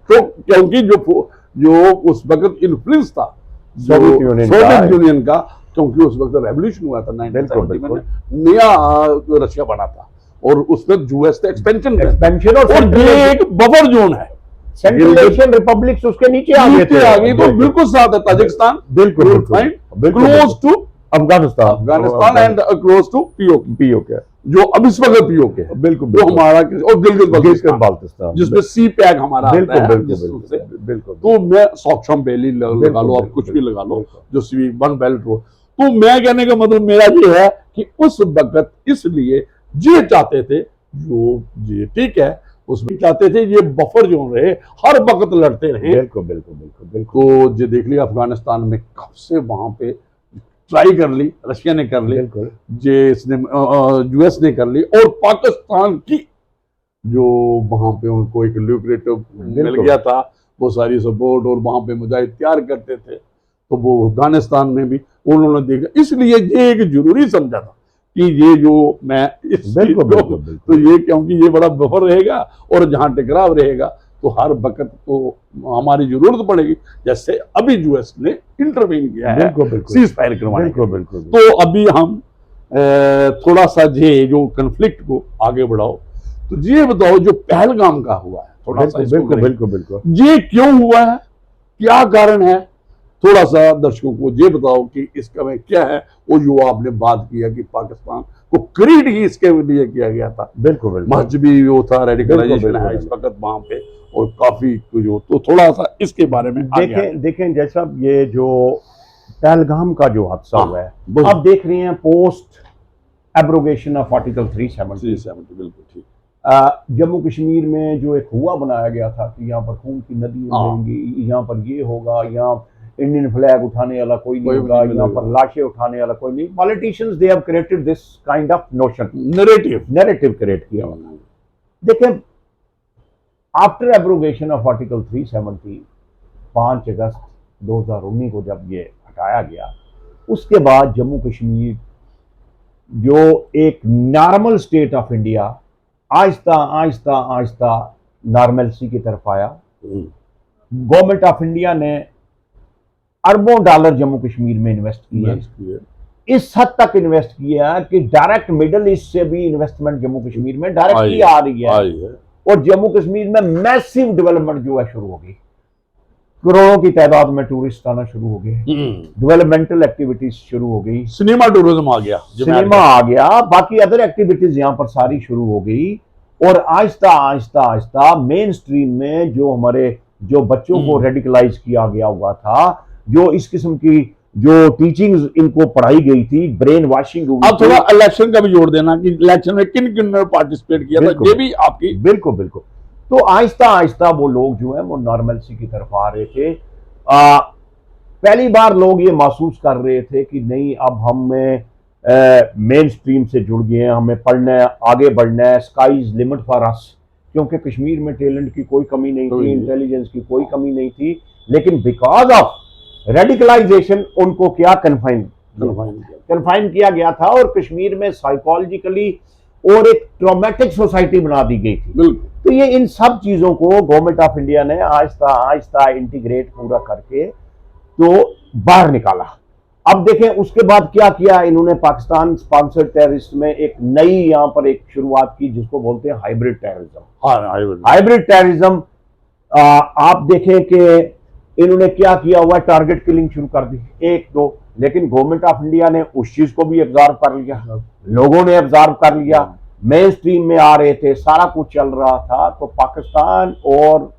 A: तो क्योंकि जो उस वक्त इन्फ्लुएंस था सोवियत यूनियन का, क्योंकि उस वक्त रेवोल्यूशन हुआ था 1970 में,
B: बिल्कुल।
A: नया रशिया बना था और उसमें यूएस था एक्सपेंशन
B: और
A: ये एक बफर जोन है।
B: सेंट्रल एशियन रिपब्लिक्स उसके नीचे आ गए थे।
A: आ गई तो बिल्कुल साथ है ताजिकिस्तान,
B: बिल्कुल
A: close to Afghanistan and close to PoK जो अब इस वक्त पीओके है,
B: बिल्कुल
A: जो हमारा और गिलगित
B: बाल्टिस्तान
A: जिसमें सी पैक हमारा आता है,
B: बिल्कुल।
A: तो मैं सॉक्सम वैली लगा लो, आप कुछ भी लगा लो, जो सी वन बेल्ट रोड। तो मैं कहने का मतलब मेरा ये है कि उस वक्त इसलिए ये चाहते थे, जो ये ठीक है उसमें चाहते थे ये बफर जोन रहे, हर वक्त लड़ते रहे।
B: बिल्कुल।
A: तो ये देख लिया अफगानिस्तान में कब से वहां पे ट्राई कर ली, रशिया ने कर ली, ये इसने यूएस ने कर ली, और पाकिस्तान की जो वहां पे उनको एक ल्यूक्रेटिव मिल गया था, वो सारी सपोर्ट, और वहां पे मुजाहिद तैयार करते थे, तो वो अफगानिस्तान में भी उन्होंने देखा। इसलिए ये एक जरूरी समझा था कि ये जो मैं तो ये क्योंकि ये बड़ा बफर रहेगा और जहां टकराव रहेगा तो हर वक्त तो हमारी जरूरत पड़ेगी, जैसे अभी यूएस ने इंटरवीन किया है सीज फायर करवाने। तो अभी हम थोड़ा सा ये जो कन्फ्लिक्ट को आगे बढ़ाओ, तो ये बताओ जो पहलगाम का हुआ है, थोड़ा सा
B: बिल्कुल
A: ये क्यों हुआ है, क्या कारण है, थोड़ा सा दर्शकों को ये बताओ कि इसका में क्या है। वो जो आपने बात किया कि पाकिस्तान को क्रीड ही इसके लिए किया गया था,
B: बिल्कुल
A: मजहबी वो था, रेडिकलाइजेशन है इस वक्त वहां पे, और काफी जो, तो थोड़ा सा इसके बारे में
B: देखें जैसा ये जो पहलगाम का जो हादसा हुआ है, आप देख रहे हैं पोस्ट एब्रोगेशन ऑफ आर्टिकल 370
A: बिल्कुल ठीक।
B: जम्मू कश्मीर में जो एक हुआ बनाया गया था कि यहाँ पर खून की नदी बहेंगी, यहाँ पर ये होगा, यहाँ इंडियन फ्लैग उठाने वाला कोई नहीं होगा, यहाँ पर लाशें उठाने वाला कोई नहीं। Politicians they have created this kind of notion, narrative create किया हुआ। देखें, आफ्टर एब्रोगेशन ऑफ आर्टिकल 370 5 अगस्त 2019 को जब ये हटाया गया, उसके बाद जम्मू कश्मीर जो एक normal state of India Aahista Aahista Aahista normalcy की तरफ आया। गवर्नमेंट ऑफ इंडिया ने अरबों डॉलर जम्मू कश्मीर में इन्वेस्ट किए, इस हद तक इन्वेस्ट किया कि डायरेक्ट मिडिल ईस्ट से भी इन्वेस्टमेंट जम्मू कश्मीर में डायरेक्टली आ रही है, और जम्मू कश्मीर में मैसिव डेवलपमेंट जो है शुरू हो गई। करोड़ों की तादाद में टूरिस्ट आना शुरू हो गए, डेवलपमेंटल एक्टिविटीज शुरू हो गई,
A: सिनेमा टूरिज्म आ गया,
B: बाकी अदर एक्टिविटीज यहाँ पर सारी शुरू हो गई। और आहिस्ता आहिस्ता आहिस्ता मेन स्ट्रीम में जो हमारे जो बच्चों को रेडिकलाइज किया गया हुआ था, जो इस किस्म की जो टीचिंग्स इनको पढ़ाई गई थी, ब्रेन वॉशिंग हुई।
A: अब थोड़ा इलेक्शन का भी जोड़ देना कि इलेक्शन में किन किन ने पार्टिसिपेट किया था, ये भी आपकी।
B: बिल्कुल। तो आहिस्ता आहिस्ता वो लोग जो है वो नॉर्मलसी की तरफ आ रहे थे। पहली बार लोग ये महसूस कर रहे थे कि नहीं, अब हमें मेन स्ट्रीम से जुड़ गए हैं, हमें पढ़ना है, आगे बढ़ना है, sky is limit for us. क्योंकि कश्मीर में टैलेंट की कोई कमी नहीं थी, इंटेलिजेंस की कोई कमी नहीं थी, लेकिन बिकॉज ऑफ रेडिकलाइजेशन उनको क्या कन्फाइन किया गया था, और कश्मीर में साइकोलॉजिकली और एक ट्रॉमेटिक सोसाइटी बना दी गई थी। तो ये इन सब चीजों को गवर्नमेंट ऑफ इंडिया ने आहिस्ता आहिस्ता इंटीग्रेट पूरा करके तो बाहर निकाला। अब देखें उसके बाद क्या किया इन्होंने, पाकिस्तान स्पॉन्सर्ड टेररिस्ट में एक नई यहाँ पर एक शुरुआत की जिसको बोलते हैं हाइब्रिड टेररिज्म। हाइब्रिड टेररिज्म आप देखें कि इन्होंने क्या किया हुआ, टारगेट किलिंग शुरू कर दी 1-2, लेकिन गवर्नमेंट ऑफ इंडिया ने उस चीज को भी ऑब्जर्व कर लिया, लोगों ने ऑब्जर्व कर लिया, मेन स्ट्रीम में आ रहे थे, सारा कुछ चल रहा था। तो पाकिस्तान और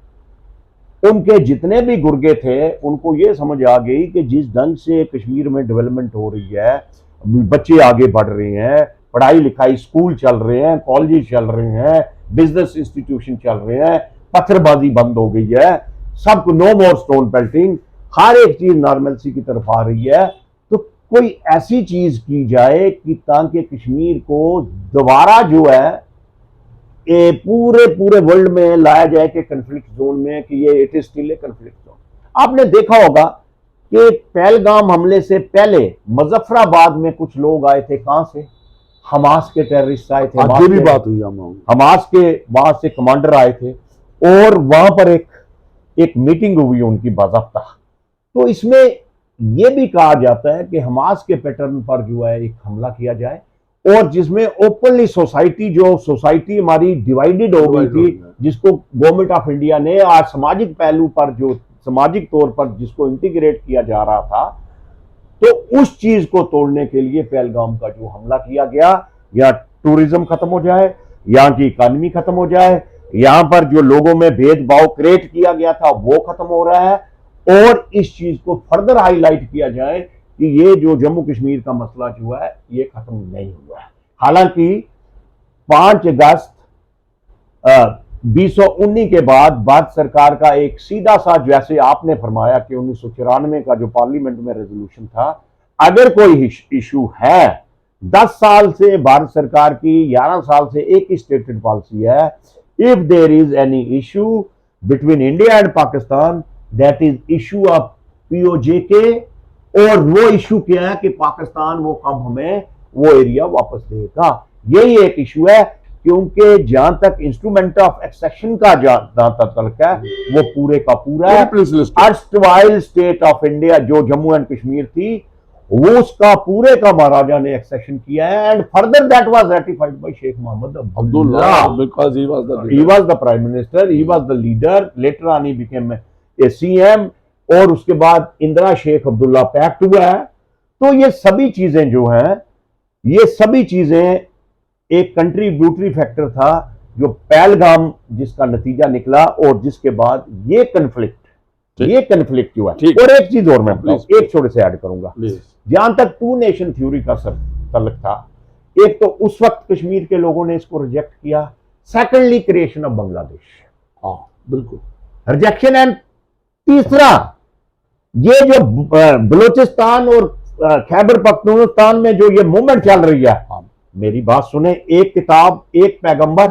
B: उनके जितने भी गुर्गे थे उनको ये समझ आ गई कि जिस ढंग से कश्मीर में डेवलपमेंट हो रही है, बच्चे आगे बढ़ रहे हैं, पढ़ाई लिखाई, स्कूल चल रहे हैं, कॉलेज चल रहे हैं, बिजनेस इंस्टीट्यूशन चल रहे हैं, पत्थरबाजी बंद हो गई है, सबको नो मोर स्टोन पेल्टिंग, हर एक चीज नॉर्मलसी की तरफ आ रही है। तो कोई ऐसी चीज की जाए कि ताकि कश्मीर को दोबारा जो है पूरे वर्ल्ड में लाया जाए कि कन्फ्लिक्ट जोन में, कि ये it is still a conflict zone. आपने देखा होगा कि पहलगाम हमले से पहले मुजफ्फराबाद में कुछ लोग आए थे, कहां से, हमास के टेररिस्ट आए थे,
A: आज भी बात हुई,
B: हमास के वहां से कमांडर आए थे, और वहां पर एक मीटिंग हुई उनकी बाज़ाब्ता। तो इसमें ये भी कहा जाता है कि हमास के पैटर्न पर जो है एक हमला किया जाए, और जिसमें ओपनली सोसाइटी हमारी डिवाइडेड हो गई थी, जिसको गवर्नमेंट ऑफ इंडिया ने आज सामाजिक पहलू पर, जो सामाजिक तौर पर जिसको इंटीग्रेट किया जा रहा था, तो उस चीज को तोड़ने के लिए पहलगाम का जो हमला किया गया, या टूरिज्म खत्म हो जाए, यहाँ की इकानमी खत्म हो जाए, यहाँ पर जो लोगों में भेदभाव क्रिएट किया गया था वो खत्म हो रहा है, और इस चीज को फर्दर हाईलाइट किया जाए कि ये जो जम्मू कश्मीर का मसला जो है ये खत्म नहीं हुआ है। हालांकि 5 अगस्त 2019 के बाद भारत सरकार का एक सीधा सा, जैसे आपने फरमाया कि 1994 का जो पार्लियामेंट में रेजोल्यूशन था, अगर कोई इशू है, 10 साल से भारत सरकार की, 11 साल से एक ही स्टेटेड पॉलिसी है, if there is any issue between India and Pakistan, that is issue of POJK, और वो इशू क्या है कि पाकिस्तान वो कब हमें वो एरिया वापस देगा, यही एक इशू है। क्योंकि जहां तक इंस्ट्रूमेंट ऑफ एक्सेशन का जहां तक तल्क है, वो पूरे का पूरा है अर्स्टवाइल स्टेट ऑफ इंडिया जो जम्मू एंड कश्मीर थी, वो उसका पूरे का महाराजा ने एक्सेशन किया है, and further that was ratified by Sheikh Mohammad Abdullah,
A: because he
B: was the prime minister, he was the leader, later on he became a CM, और उसके बाद इंदिरा शेख अब्दुल्ला पैक्ट हुआ है। तो ये सभी चीजें जो हैं, ये सभी चीजें एक कंट्रीब्यूटरी फैक्टर था जो पहलगाम जिसका नतीजा निकला, और जिसके बाद ये कन्फ्लिक्ट जो है। और एक चीज और मैं एक छोटे से ऐड करूंगा, जहां तक 2 नेशन थ्योरी का तल्लुक था, एक तो उस वक्त कश्मीर के लोगों ने इसको रिजेक्ट किया, सेकेंडली क्रिएशन ऑफ बांग्लादेश,
A: हाँ बिल्कुल
B: रिजेक्शन, एंड तीसरा ये जो बलूचिस्तान और खैबर पख्तूनख्वा में जो ये मूवमेंट चल रही है, मेरी बात सुने, एक किताब, एक पैगंबर,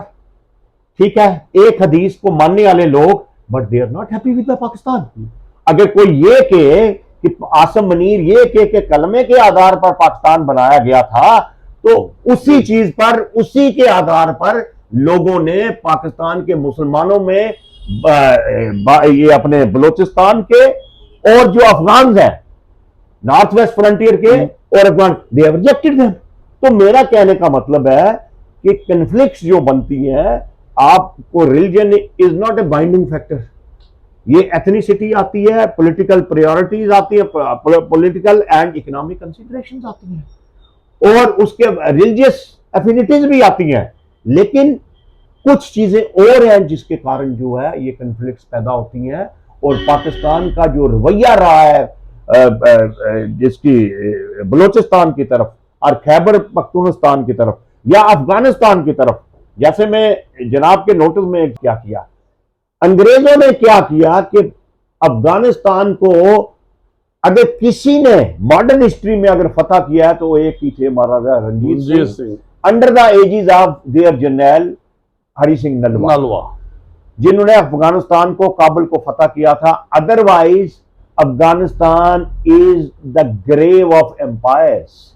B: ठीक है, एक हदीस को मानने वाले लोग, but they are not happy with Pakistan. अगर कोई ये कहे कि आसम मनीर ये कहे कि कलमे के आधार पर पाकिस्तान बनाया गया था, तो उसी चीज पर, उसी के आधार पर लोगों ने पाकिस्तान के मुसलमानों में ये अपने बलूचिस्तान के और जो अफगान हैं, नॉर्थ वेस्ट फ्रंटियर के और Afghan, they have rejected them. तो मेरा कहने का मतलब है कि कन्फ्लिक्ट्स जो बनती हैं, आपको religion is not a binding factor, ये एथनिसिटी आती है, पॉलिटिकल प्रायोरिटीज आती है, पॉलिटिकल एंड इकोनॉमिक कंसीडरेशंस आती हैं, और उसके रिलीजियस एफिनिटीज भी आती हैं, लेकिन कुछ चीजें और हैं जिसके कारण जो है ये कन्फ्लिक्ट्स पैदा होती हैं। और पाकिस्तान का जो रवैया रहा है जिसकी बलूचिस्तान की तरफ और खैबर पख्तूनख्वा की तरफ या अफगानिस्तान की तरफ, जैसे मैं जनाब के नोटिस में क्या किया, अंग्रेजों ने क्या किया कि अफगानिस्तान को अगर किसी ने मॉडर्न हिस्ट्री में अगर फतह किया है तो एक ही थे, Maharaja Ranjit Singh, under the aegis of their general Hari Singh Nalwa, जिन्होंने अफगानिस्तान को, काबुल को फतह किया था। Otherwise Afghanistan is the grave of empires,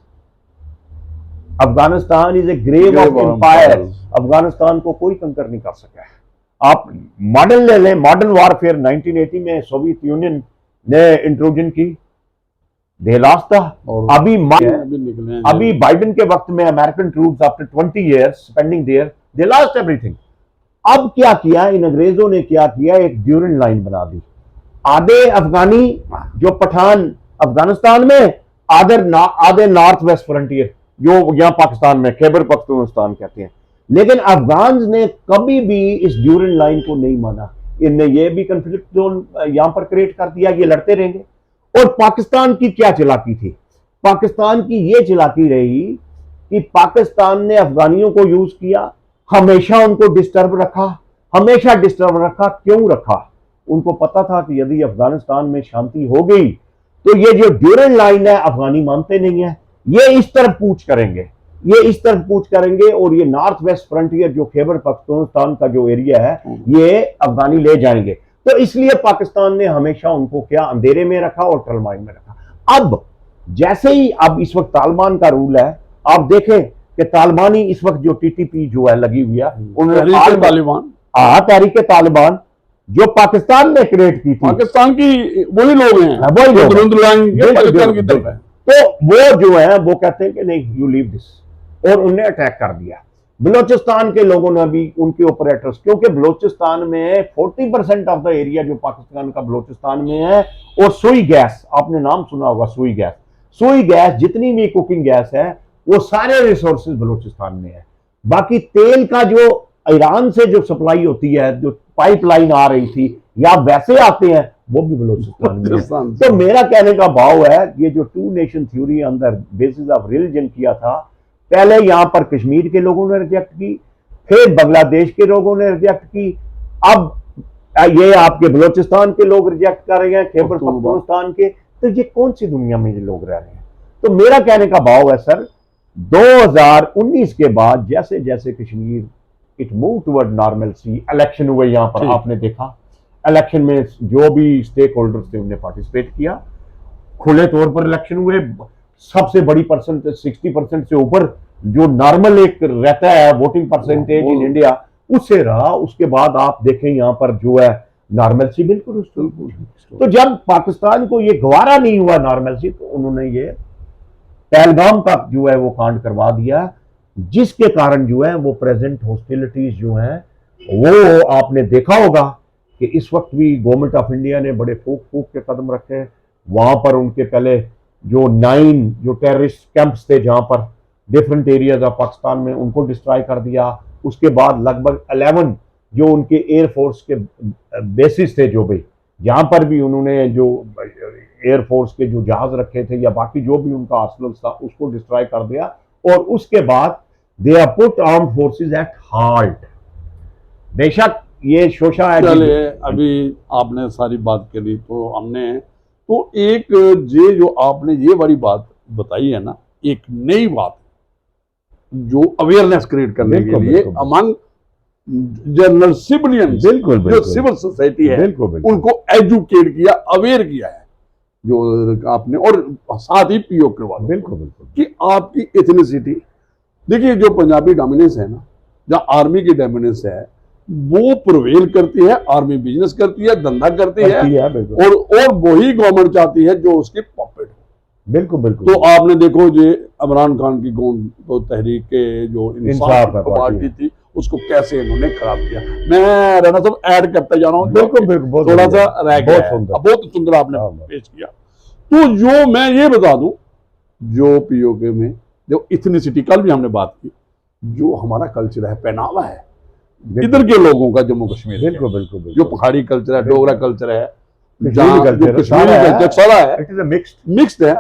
B: Afghanistan is a grave of empire, Afghanistan को कोई कंकर नहीं कर सका है। आप मॉडर्न ले लें, मॉडर्न वॉरफेयर 1980 में सोवियत यूनियन ने इंट्रूजन की, दे लॉस्ट था। अभी बाइडेन के वक्त में American troops after 20 years spending there, they lost everything. अब क्या किया इन अंग्रेजों ने, क्या किया, एक ड्यूरेंट लाइन बना दी, आधे अफगानी जो पठान अफगानिस्तान में, आधे नॉर्थ वेस्ट फ्रंटियर जो यहां पाकिस्तान में खैबर पख्तूनख्वा कहते हैं। लेकिन अफगान ने कभी भी इस ड्यूरेंट लाइन को नहीं माना, इनने ये भी कंफ्लिक्ट जोन यहां पर क्रिएट कर दिया, ये लड़ते रहेंगे। और पाकिस्तान की क्या चालाकी थी, पाकिस्तान की ये चालाकी रही कि पाकिस्तान ने अफगानियों को यूज किया, हमेशा उनको डिस्टर्ब रखा, हमेशा डिस्टर्ब रखा। क्यों रखा? उनको पता था कि यदि अफगानिस्तान में शांति हो गई तो ये जो ड्यूरेंट लाइन है अफगानी मानते नहीं है, ये इस तरफ कूच करेंगे, ये इस तरफ कूच करेंगे, और ये नॉर्थ वेस्ट फ्रंटियर जो खैबर पख्तूनख्वा का जो एरिया है ये अफगानी ले जाएंगे। तो इसलिए पाकिस्तान ने हमेशा उनको क्या अंधेरे में रखा और टलमाइन में रखा। अब जैसे ही अब इस वक्त तालिबान का रूल है, आप देखें कि तालिबानी इस वक्त जो TTP जो है लगी हुई है, उन्होंने तहरीक तालिबान जो पाकिस्तान ने क्रिएट की थी,
A: पाकिस्तान की वही लोग हैं,
B: वही लोग
A: धुंध लाएंगे पाकिस्तान की तरफ है।
B: तो वो जो है वो कहते हैं कि नहीं, यू लीव दिस, और उन्हें अटैक कर दिया। बलोचिस्तान के लोगों ने भी उनके ऑपरेटर्स, क्योंकि बलोचिस्तान में 40% ऑफ द एरिया जो पाकिस्तान का बलोचिस्तान में है, और सुई गैस, आपने नाम सुना होगा सुई गैस, सुई गैस जितनी भी कुकिंग गैस है वो सारे रिसोर्सेज बलोचिस्तान में है। बाकी तेल का जो ईरान से जो सप्लाई होती है, जो पाइपलाइन आ रही थी या वैसे आते हैं, वो भी बलोचिस्तान में है। तो मेरा कहने का भाव है, ये जो टू नेशन थ्योरी अंदर बेसिस ऑफ रिलीजन किया था, पहले यहां पर कश्मीर के लोगों ने रिजेक्ट की, फिर बांग्लादेश के लोगों ने रिजेक्ट की, अब ये आपके बलोचिस्तान के लोग रिजेक्ट कर रहे हैं, खैबर पख्तूनख्वा के। तो ये कौन सी दुनिया में ये लोग रह रहे हैं? तो मेरा कहने का भाव है सर, 2019 के बाद जैसे जैसे Kashmir it move toward normalcy, election हुए यहां पर, आपने देखा इलेक्शन में जो भी स्टेक होल्डर्स थे उन्होंने पार्टिसिपेट किया, खुले तौर पर इलेक्शन हुए, सबसे बड़ी परसेंटेज 60% से ऊपर जो नॉर्मल एक रहता है वोटिंग परसेंटेज इन इंडिया, उससे रहा। उसके बाद आप देखें यहां पर जो है नॉर्मलसी बिल्कुल। तो जब पाकिस्तान को ये गवारा नहीं हुआ नॉर्मलसी, तो उन्होंने ये पहलगाम का जो है वो कांड करवा दिया, जिसके कारण जो है वो प्रेजेंट हॉस्टिलिटीज जो है वो आपने देखा होगा कि इस वक्त भी गवर्नमेंट ऑफ इंडिया ने बड़े फूक फूक के कदम रखे हैं। वहां पर उनके पहले जो 9 जो टेररिस्ट कैंप्स थे जहां पर डिफरेंट एरियाज ऑफ पाकिस्तान में, उनको डिस्ट्रॉय कर दिया। उसके बाद लगभग 11 जो उनके एयरफोर्स के बेसिस थे, जो भी जहां पर भी उन्होंने जो एयरफोर्स के जो जहाज रखे थे या बाकी जो भी उनका आर्सनल था, उसको डिस्ट्रॉय कर दिया। और उसके बाद they are put armed forces at halt. बेशक ये शोषा है।
A: चलिए, अभी आपने सारी बात करी, तो हमने तो एक ये जो आपने ये वाली बात बताई है ना, एक नई बात जो अवेयरनेस क्रिएट करने के लिए अमंग जनरल सिविलियन, जो सिविल सोसाइटी है, उनको एजुकेट किया, अवेयर किया है जो आपने, और साथ ही पीओके वालों, बिल्कुल कि आपकी एथनिसिटी, देखिए जो पंजाबी डोमिनेंस है ना, जहाँ आर्मी की डोमिनेंस है, वो प्रिवेल करती है, आर्मी बिजनेस करती है, धंधा करती है, और वही गवर्नमेंट चाहती है जो उसके पॉकेट हो।
B: बिल्कुल।
A: तो आपने देखो जो इमरान खान की तो तहरीक के जो इंसाफ पार्टी थी, उसको कैसे इन्होंने खराब किया। मैं राणा साहब ऐड करते जा रहा हूँ, बिल्कुल थोड़ा सा रह गया, बहुत सुंदर आपने पेश किया। तो जो मैं ये बता दूं, जो पीओके में जो इथनिसिटी, कल भी हमने बात की, जो हमारा कल्चर है, पहनावा है इधर के लोगों का, जम्मू कश्मीर, बिल्कुल जो पहाड़ी कल्चर है, डोगरा कल्चर है, कश्मीरी कल्चर सारा है, मिक्स्ड है,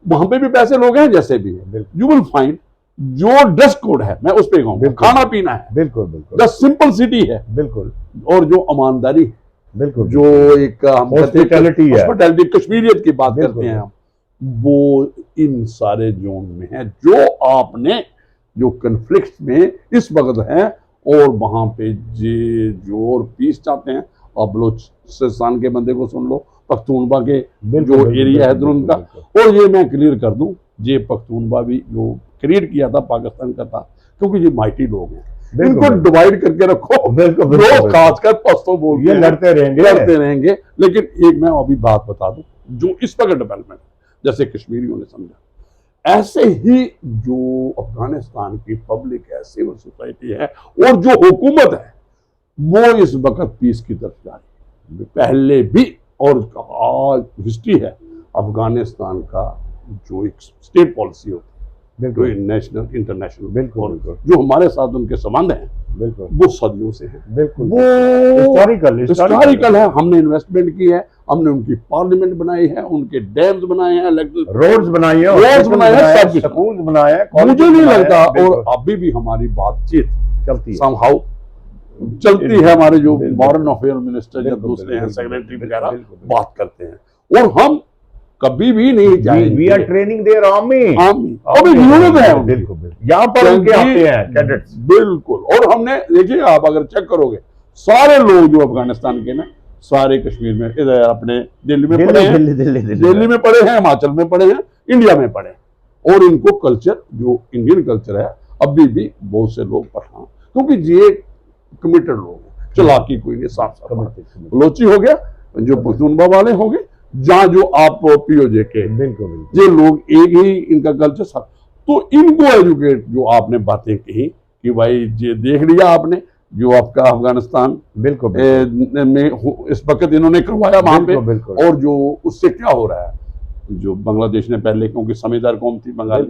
A: वहां पे भी पैसे लोग हैं जैसे भी है। यू विल फाइंड जो ड्रेस कोड है, मैं उस पे कहूँगा, खाना पीना है, बिल्कुल द सिंपल सिटी है, बिल्कुल, और जो ईमानदारी, बिल्कुल, जो एक हॉस्पिटैलिटी कश्मीरियत की बात करते हैं हम, वो इन सारे जोन में है, जो आपने जो कन्फ्लिक्ट में इस वक्त है, और वहां पे जो और पीस चाहते हैं। आप बलोचिस्तान के बंदे को सुन लो, पख्तूनख्वा के जो एरिया है उनका, और ये मैं क्लियर कर दूं, ये पख्तूनख्वा भी जो क्रिएट किया था पाकिस्तान का था, क्योंकि ये माइटी लोग हैं, इनको डिवाइड करके रखो, लोग खासकर पश्तो बोल, ये लड़ते रहेंगे। लेकिन एक मैं अभी बात बता दूं, जो इस वक्त डेवलपमेंट, जैसे कश्मीरियों ने समझा, ऐसे ही जो अफगानिस्तान की पब्लिक है, सिविल सोसाइटी है, और जो हुकूमत है, वो इस वक्त पीस की तरफ जा रही है। पहले भी, और आज हिस्ट्री है अफगानिस्तान का, जो एक स्टेट पॉलिसी होती है, जो नेशनल इंटरनेशनल, बिल्कुल, जो हमारे साथ उनके संबंध हैं, बिल्कुल, वो सदियों से है, बिल्कुल, वो हिस्टोरिकल है। हमने इन्वेस्टमेंट की है, हमने उनकी पार्लियामेंट बनाई है, उनके डैम्स बनाए हैं, रोड्स बनाए हैं, सब स्कूल बनाए हैं। मुझे नहीं लगता, और अभी भी हमारी बातचीत चलती है, समहाउ चलती है। हमारे जो फॉरेन अफेयर मिनिस्टर या दूसरे हैं, सेक्रेटरी वगैरह बात करते हैं, और हम कभी भी नहीं जाएंगे। We are training their army, अभी जरूरत है, बिल्कुल, यहाँ पर उनके आते हैं कैडेट्स, बिल्कुल। और हमने देखिए, आप अगर चेक करोगे, सारे लोग जो अफगानिस्तान के ना, सारे कश्मीर में, इधर अपने दिल्ली में पढ़े हैं, दिल्ली में पढ़े हैं, हिमाचल में पढ़े हैं, इंडिया में पढ़े, और इनको कल्चर, जो इंडियन कल्चर है, अभी भी बहुत से लोग पठान, क्योंकि ये कमिटेड लोग हैं। चालाकी कोई नहीं, साफ साफ
B: समझते
A: बलोची हो गया, जो पख्तूनवा वाले हो गए, जहाँ जो आप पीओजे के,
B: बिल्कुल बिल्कुल
A: ये लोग एक ही इनका कल्चर सब। तो इनको एजुकेट, जो आपने बातें कही कि भाई ये देख लिया आपने जो आपका अफगानिस्तान
B: बिल्कुल
A: में इस वक्त इन्होंने करवाया वहां पे,
B: बिल्कुल
A: और जो उससे क्या हो रहा है, जो बांग्लादेश ने पहले, क्योंकि समझदार कौम थी बंगाल,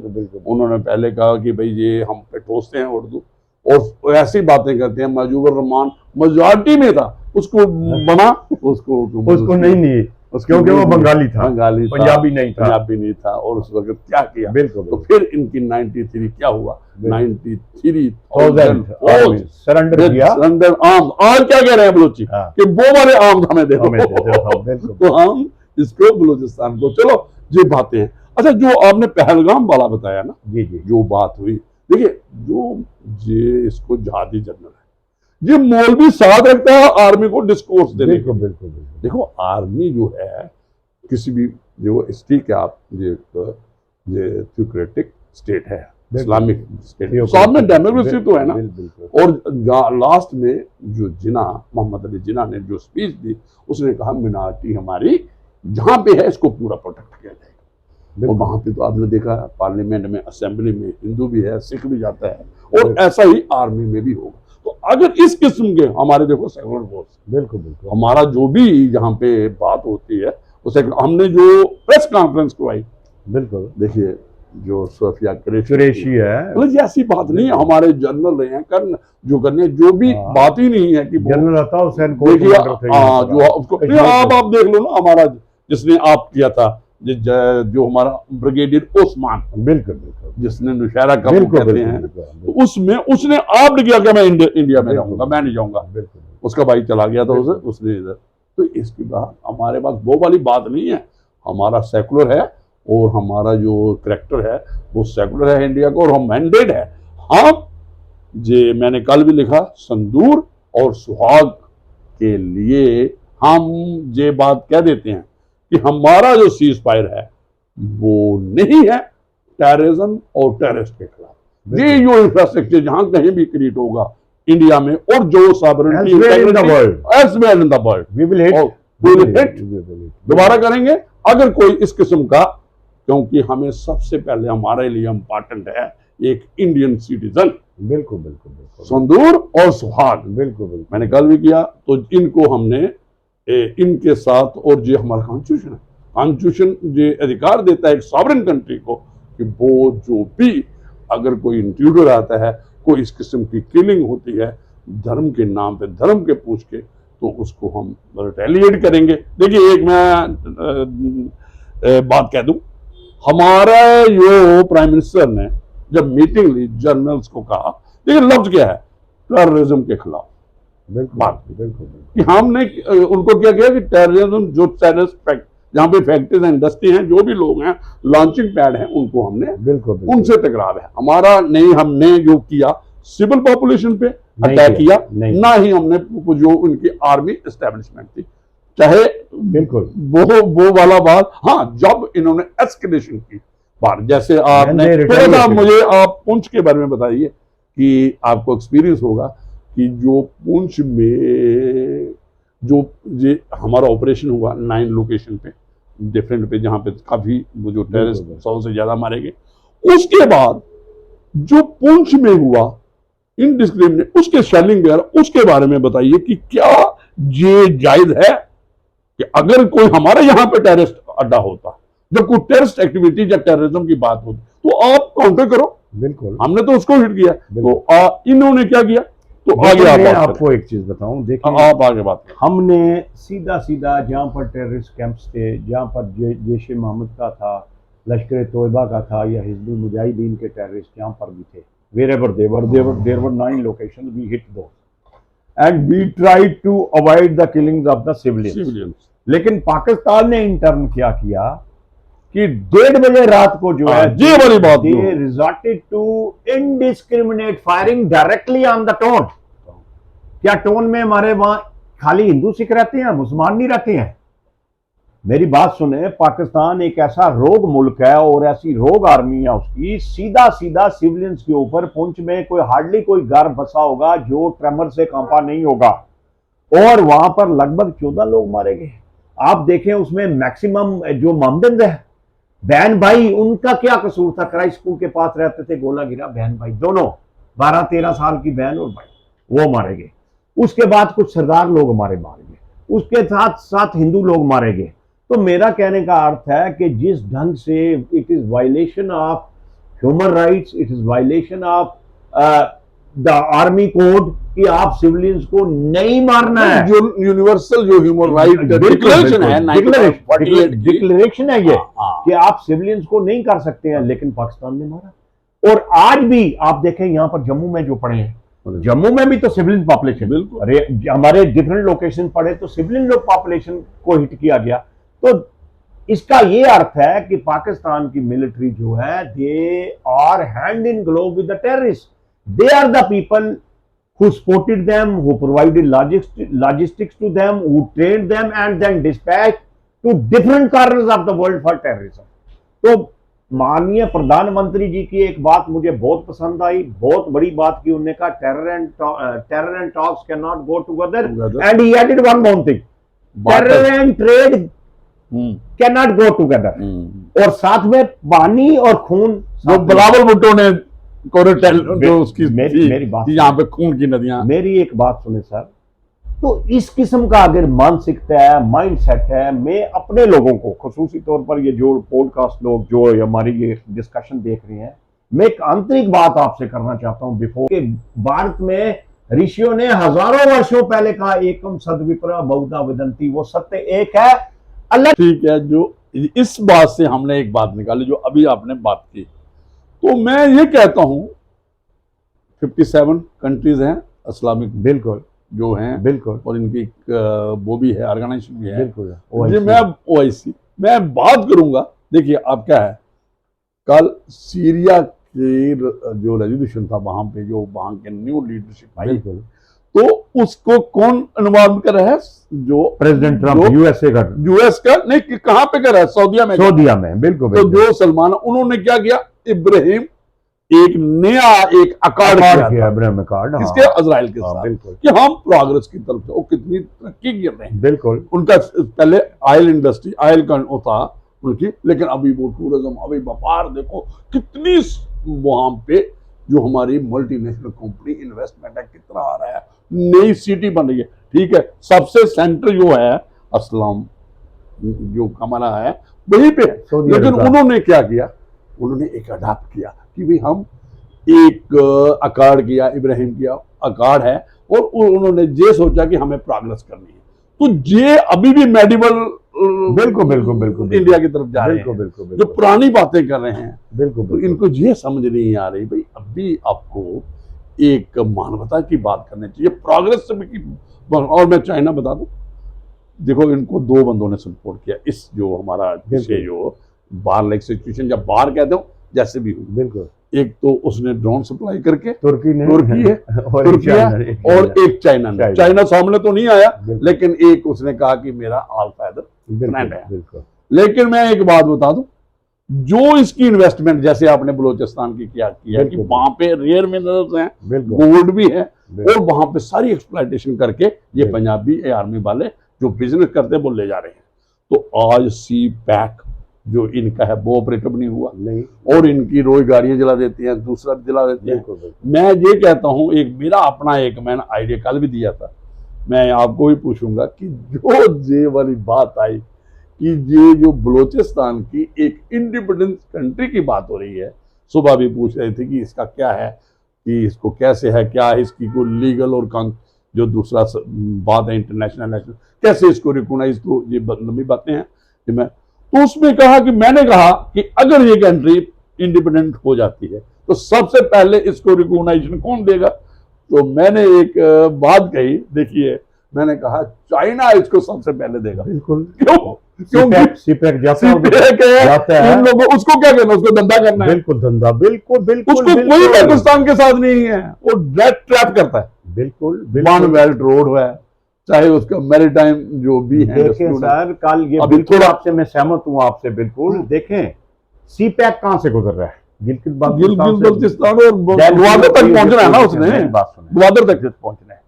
A: उन्होंने पहले कहा कि भाई ये हम पे ठोसते हैं उर्दू, और ऐसी बातें करते हैं। मजूबर रहमान मेजॉरिटी में था, उसको बना, उसको
B: नहीं क्योंकि वो बंगाली था, पंजाबी नहीं था,
A: और उस वक्त क्या किया,
B: बिल्कुल
A: तो फिर इनकी 93 क्या हुआ,
B: 93,000 सरेंडर किया,
A: सरेंडर आर्म। आज क्या कह रहे हैं बलोची कि वो वाले आर्म हमें दे दो, तो हम इसको बलूचिस्तान को, चलो ये बातें हैं। अच्छा, जो आपने पहलगाम वाला बताया ना,
B: जी जी,
A: जो बात हुई, देखिए जो ये इसको जहादी जनरल है, ये मौलवी साथ रखता है आर्मी को डिस्कोर्स देने।
B: बिल्कुल।
A: देखो आर्मी जो है किसी भी जो स्टेट, आप ये थ्योक्रेटिक स्टेट है, इस्लामिक स्टेट, साथ में डेमोक्रेसी तो है ना। और लास्ट में जो जिना, मोहम्मद अली जिना ने जो स्पीच दी, उसने कहा मिनारिटी हमारी जहां पे है इसको पूरा प्रोटेक्ट किया जाएगा। और वहां पे तो आपने देखा पार्लियामेंट में, असेंबली में हिंदू भी है, सिख भी जाता है, और ऐसा ही आर्मी में भी होगा। तो अगर इस किस्म के हमारे, देखो सेकुलर फोर्स,
B: बिल्कुल
A: हमारा जो भी जहाँ पे बात होती है उसे, हमने जो प्रेस कॉन्फ्रेंस करवाई,
B: बिल्कुल
A: देखिए जो सोफिया
B: कुरैशी है,
A: मतलब ये ऐसी बात नहीं है, हमारे जनरल रहे हैं करन जो करने, जो भी बात ही नहीं है कि
B: जनरल अता हुसैन को
A: देखिए, जो उसको आप देख लो ना, हमारा जिसने आप किया था, जो हमारा ब्रिगेडियर ओस्मान,
B: बिल्कुल
A: जिसने नुशैरा का कहते हैं, तो उसमें उसने आप किया कि मैं इंडिया में जाऊंगा, मैं नहीं जाऊंगा, उसका भाई चला गया था उसने इधर। तो इसके बाद हमारे पास वो वाली बात नहीं है, हमारा सेकुलर है, और हमारा जो करैक्टर है वो सेकुलर है इंडिया को, और हम मैंडेट है। हम जे मैंने कल भी लिखा, संदूर और सुहाग के लिए हम ये बात कह देते हैं कि हमारा जो सीज फायर है वो नहीं है टेररिज्म और टेररिस्ट के खिलाफ। ये जो इंफ्रास्ट्रक्चर जहां कहीं भी क्रिएट होगा इंडिया में, और जो sovereignty elsewhere in the world, we will hit, दोबारा करेंगे अगर कोई इस किस्म का, क्योंकि हमें सबसे पहले हमारे लिए इम्पोर्टेंट है एक इंडियन सिटीजन।
B: बिल्कुल
A: संदूर और सुहाग,
B: बिल्कुल
A: मैंने कल भी किया। तो इनको हमने इनके साथ, और जो हमारा कॉन्स्टिट्यूशन है, कॉन्स्टिट्यूशन जो अधिकार देता है एक सॉवरेन कंट्री को कि वो जो भी अगर कोई इंट्रूडर आता है, कोई इस किस्म की किलिंग होती है धर्म के नाम पे, धर्म के पूछ के, तो उसको हम रिटेलिएट करेंगे। देखिए एक मैं बात कह दूं, हमारा जो प्राइम मिनिस्टर ने जब मीटिंग ली, जर्नल्स को कहा, देखिए लफ्ज क्या है, टेररिज्म के खिलाफ बात, कि हमने उनको क्या किया कि टेररिज्म, जो टेररिस्ट फैक्ट, जहाँ पे फैक्ट्रीज एंड इंडस्ट्री हैं, जो भी लोग हैं, लॉन्चिंग पैड हैं, उनको हमने उनसे टकराव है हमारा नहीं। हमने जो किया सिविल पॉपुलेशन पे अटैक किया, ना ही हमने जो उनकी आर्मी एस्टेब्लिशमेंट थी, चाहे
B: बिल्कुल
A: वो वाला बात। हाँ, जब इन्होंने एस्केलेशन की बात, जैसे आपने थोड़ा सा मुझे आप पुंछ के बारे में बताइए कि आपको एक्सपीरियंस होगा कि जो पुंछ में जो ये हमारा ऑपरेशन हुआ 9 लोकेशन पे डिफरेंट पे, जहाँ पे काफी वो जो टेररिस्ट 100 से ज्यादा मारे गए, उसके बाद जो पुंछ में हुआ इनडिस्क्रिमिनेट, उसके शेलिंग वगैरह, उसके बारे में बताइए कि क्या ये जायज है कि अगर कोई हमारे यहाँ पे टेररिस्ट अड्डा होता, जब कोई टेररिस्ट एक्टिविटी या टेररिज्म की बात होती, तो आप काउंटर करो।
B: बिल्कुल,
A: हमने तो उसको हिट किया, तो इन्होंने क्या किया, तो आगे
B: मैं आपको एक चीज बताऊं, देखिए
A: आप आगे बात करें।
B: हमने सीधा जहां पर टेररिस्ट कैंप्स थे, जहां पर जैश ए मोहम्मद का था, लश्कर तोयबा का था, या हिजबुल मुजाहिदीन के टेररिस्ट जहां पर भी थे, wherever they were, there were 9 locations, we hit those and we tried to avoid the killings of the civilians. लेकिन पाकिस्तान ने इंटर्न क्या किया कि 1:30 बजे रात को जो है,
A: ये वाली बात,
B: they resorted to indiscriminate firing directly on the tone. क्या टोन में हमारे वहां खाली हिंदू सिख रहते हैं, मुसलमान नहीं रहते हैं? मेरी बात सुने, पाकिस्तान एक ऐसा रोग मुल्क है और ऐसी रोग आर्मी है उसकी, सीधा सिविलियंस के ऊपर। पुंछ में कोई हार्डली कोई घर बसा होगा जो ट्रेमर से कांपा नहीं होगा। और वहां पर लगभग 14 लोग मारे गए। आप देखें उसमें मैक्सिमम जो मामदंद है बहन भाई, उनका क्या कसूर था? क्राइस्ट स्कूल के पास रहते थे, गोला गिरा, बहन भाई दोनों, 12-13 साल की बहन और भाई, वो मारे गए। उसके बाद कुछ सरदार लोग हमारे मारे गए, उसके साथ साथ हिंदू लोग मारे गए। तो मेरा कहने का अर्थ है कि जिस ढंग से it is violation of human rights, it is violation of the army code कि आप सिविलियंस को नहीं मारना है।
A: जो यूनिवर्सल जो ह्यूमन राइट डिक्लेरेशन है, 1948 की,
B: डिक्लेरेशन है ये
A: हाँ।
B: कि आप सिविलियंस को नहीं कर सकते हैं, लेकिन पाकिस्तान ने मारा। और आज भी आप देखें यहां पर जम्मू में जो पड़े हैं, जम्मू में भी तो सिविलियन पॉपुलेशन,
A: बिल्कुल।
B: अरे हमारे डिफरेंट लोकेशन पड़े तो सिविलियन लोग पॉपुलेशन को हिट किया गया। तो इसका ये अर्थ है कि पाकिस्तान की मिलिट्री जो है, they are hand in glove with the terrorist. They are the people who supported them, who provided logistics to them, who trained them and then dispatched to different corners of the world for terrorism. तो माननीय प्रधानमंत्री जी की एक बात मुझे बहुत पसंद आई, बहुत बड़ी बात की उन्होंने कहा, terror and talks cannot go together, and he added one more thing, terror and trade cannot go together. और साथ में पानी और खून,
A: जो बिलावल भुट्टो ने कोरेटेल जो उसकी
B: मेरी बात,
A: यहाँ पे खून की नदियां,
B: मेरी एक बात सुने सर, तो इस किस्म का अगर मानसिकता है, माइंड सेट है, मैं अपने लोगों को खुसूसी तौर पर ये जो पॉडकास्ट लोग जो हमारी ये डिस्कशन देख रहे हैं, मैं एक आंतरिक बात आपसे करना चाहता हूं बिफोर कि भारत में ऋषियों ने हजारों वर्षों पहले कहा, एकम सद्विप्रा बहुधा वदंती, वो सत्य एक है, अल्लाह।
A: ठीक है, जो इस बात से हमने एक बात निकाली जो अभी आपने बात की, तो मैं ये कहता हूं 57 कंट्रीज हैं इस्लामिक,
B: बिल्कुल
A: जो हैं,
B: बिल्कुल,
A: और इनकी वो भी है, ऑर्गेनाइजेशन भी है,
B: बिल्कुल।
A: जी, मैं OIC मैं बात करूंगा। देखिए आप क्या है, कल सीरिया के जो रेजोल्यूशन था, वहां पे जो वहां के न्यू लीडरशिप आई, तो उसको कौन इन्वॉल्व कर रहा है? जो
B: प्रेसिडेंट ट्रम्प, यूएस
A: का नहीं, कहां पे कर रहा है? सऊदिया में,
B: बिल्कुल।
A: तो जो सलमान, उन्होंने क्या किया, इब्राहिम एक नया एक अकार्ड किया,
B: इब्राहिम अकार्ड,
A: किसके? इजराइल के साथ, कि हम प्रोग्रेस की तरफ से, वो कितनी तरक्की कर रहे हैं।
B: बिल्कुल।
A: उनका पहले ऑयल इंडस्ट्री, ऑयल का वो था उनकी, लेकिन अभी वो टूरिज्म, अभी व्यापार देखो कितनी वहां पे जो हमारी मल्टीनेशनल कंपनी इन्वेस्टमेंट है, कितना आ रहा है, नई सिटी बन रही है। ठीक है, सबसे सेंटर जो है असलम जो हमारा है वहीं पे है, लेकिन उन्होंने क्या किया, उन्होंने एक अडाप्ट किया कि भाई हम एक अकार्ड किया, इब्राहिम किया अकार्ड है, और उन्होंने ये सोचा कि हमें प्रोग्रेस करनी है। तो ये अभी भी मेडिवल
B: बिल्कुल
A: इंडिया की तरफ जा रहे हैं, जो पुरानी बातें कर रहे हैं।
B: बिल्कुल।
A: तो इनको ये समझ नहीं आ रही भाई, अभी आपको एक मानवता की बात करनी चाहिए, प्रोग्रेस की। और मैं चाइना बता दूं, देखो इनको 2 बंदों ने सपोर्ट किया, इस जो हमारा जो बार लाइक सिचुएशन, जब बाहर कहते हो जैसे भी हो,
B: बिल्कुल।
A: एक तो उसने ड्रोन सप्लाई करके,
B: तुर्की है
A: और एक चाइना ने। चाइना सामने तो नहीं आया, लेकिन एक उसने कहा कि मेरा ऑल फायदर फ्रेंड है। लेकिन मैं एक बात बता दूं, जो इसकी इन्वेस्टमेंट जैसे आपने बलूचिस्तान की किया कि वहां पे रेयर मिनरल्स हैं, गोल्ड भी है, और वहां पे सारी एक्सप्लॉयटेशन करके ये पंजाबी आर्मी वाले जो बिजनेस करते हैं वो ले जा रहे हैं। तो आज सी पैक जो इनका है वो ऑपरेटिव नहीं हुआ, और इनकी रोज गाड़ियां जला देती हैं, दूसरा भी जला देती हैं। मैं ये कहता हूं, एक मेरा अपना एक मैंने आइडिया कल भी दिया था, मैं आपको भी पूछूंगा कि जो ये वाली बात आई कि ये जो बलूचिस्तान की एक इंडिपेंडेंट कंट्री की बात हो रही है, सुबह भी पूछ रहे थे कि इसका क्या है, कि इसको कैसे है, क्या है इसकी कोई लीगल और जो दूसरा बात है इंटरनेशनल नेशनल, कैसे इसको रिकॉग्नाइज, तो ये लंबी बातें हैं कि मैं तो उसमें कहा कि मैंने कहा कि अगर ये कंट्री इंडिपेंडेंट हो जाती है तो सबसे पहले इसको रिकॉग्नाइजेशन कौन देगा? तो मैंने एक बात कही, देखिए मैंने कहा चाइना इसको सबसे पहले देगा।
B: बिल्कुल।
A: क्योंकि
B: सीपैक
A: जाता है, इन लोगों उसको क्या करना, उसको धंधा करना है।
B: बिल्कुल धंधा, बिल्कुल।
A: उसको कोई पाकिस्तान के साथ नहीं है, वो डायरेक्ट ट्रैप करता है।
B: बिल्कुल।
A: वन बेल्ट रोड है, चाहे उसका मैरीटाइम जो भी है।
B: देखें सर, कल ये बिल्कुल आपसे मैं सहमत हूं आपसे, बिल्कुल। देखें सीपैक कहां से गुजर रहा है, गिलगित बाल्टिस्तान और ग्वादर तक पहुंचना है ना, उसने ग्वादर तक पहुंचना है।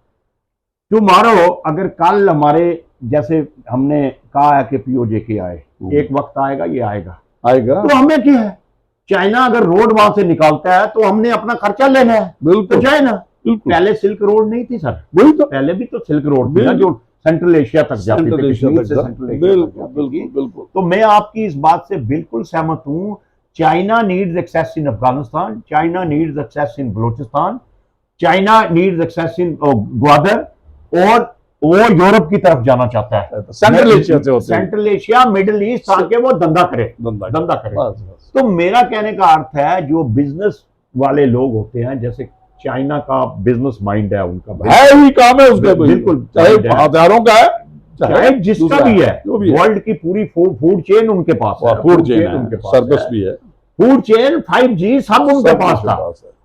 B: टुमारो अगर कल हमारे जैसे हमने कहा है कि पीओजे के आए, एक वक्त आएगा ये आएगा तो हमें क्या है, चाइना अगर रोड वहां से निकालता है तो हमने अपना खर्चा लेना है, तो चाइना पहले सिल्क रोड नहीं थी सर,
A: वही तो
B: पहले भी तो सिल्क रोड थी ना जो सेंट्रल एशिया तक जाती थी, कश्मीर से सेंट्रल एशिया तक जाती थी।
A: बिल्कुल।
B: तो मैं आपकी इस बात से बिल्कुल सहमत हूं। चाइना नीड्स एक्सेस इन अफगानिस्तान, चाइना नीड्स एक्सेस इन बलोचिस्तान, चाइना नीड्स एक्सेस इन ग्वादर, और वो यूरोप की तरफ जाना चाहता है,
A: सेंट्रल एशिया से होते हैं,
B: सेंट्रल एशिया मिडिल ईस्ट, ताकि वो धंधा करे, धंधा करे। तो मेरा कहने का अर्थ है जो बिजनेस वाले लोग होते हैं, जैसे चाइना का बिजनेस माइंड है, उनका
A: है ही काम है उसका,
B: बिल्कुल,
A: चाहे हथियारों का है
B: चाहे जिसका भी है, वर्ल्ड की पूरी फूड चेन उनके पास है,
A: फूड चेन उनके पास, सर्विस भी है,
B: फूड चेन 5G सब उनके पास था।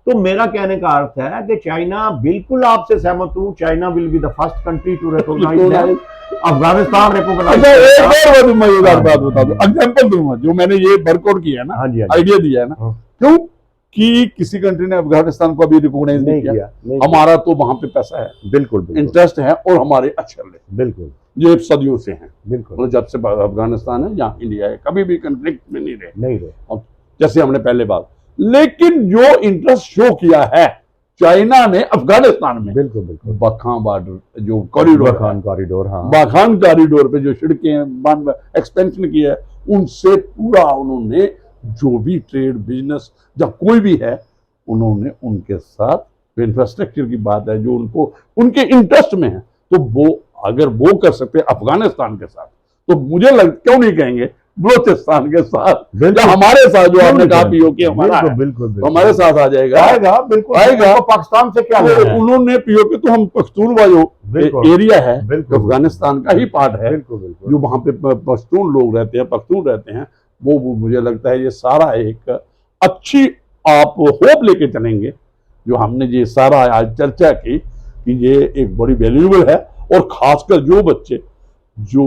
B: तो मेरा कहने का अर्थ है कि चाइना, बिल्कुल आपसे सहमत हूं, China will be the first country to recognise Afghanistan, recognise.
A: एक और मजेदार बात बता दूं, एग्जांपल दूंगा, जो मैंने ये वर्कआउट किया है ना, आइडिया दिया है ना, क्यों कि किसी कंट्री ने अफगानिस्तान को अभी रिकॉग्नाइज नहीं किया, हमारा तो वहां पे पैसा है, बिल्कुल इंटरेस्ट है, और हमारे अच्छे बिल्कुल ये सदियों से हैं, बिल्कुल जब से अफगानिस्तान है या इंडिया है, कभी भी कंफ्लिक्ट में नहीं रहे, जैसे हमने पहले बात। लेकिन जो इंटरेस्ट शो किया है चाइना ने अफगानिस्तान में, बिल्कुल बखान बॉर्डर जो कॉरिडोर, बखान कॉरिडोर, हाँ, बखान कॉरिडोर पे जो सड़कें एक्सपेंशन किया है, उनसे पूरा उन्होंने जो भी ट्रेड बिजनेस या कोई भी है, उन्होंने उनके साथ इंफ्रास्ट्रक्चर की बात है जो उनको उनके इंटरेस्ट में है, तो वो अगर वो कर सकते हैं अफगानिस्तान के साथ, तो मुझे क्यों नहीं कहेंगे बलोचिस्तान के साथ, हमारे साथ जो आपने कहा पीओके हमारा, बिल्कुल हमारे साथ आ जाएगा, बिल्कुल आएगा। पाकिस्तान से क्या तो उन्होंने पीओके, तो हम पख्तूनवा जो एरिया है अफगानिस्तान का ही पार्ट है, जो वहां पे पश्तून लोग रहते हैं, पख्तून रहते हैं, वो मुझे लगता है ये सारा एक अच्छी आप होप लेके चलेंगे, जो हमने ये सारा आज चर्चा की कि ये एक बड़ी वैल्यूएबल है, और खासकर जो बच्चे जो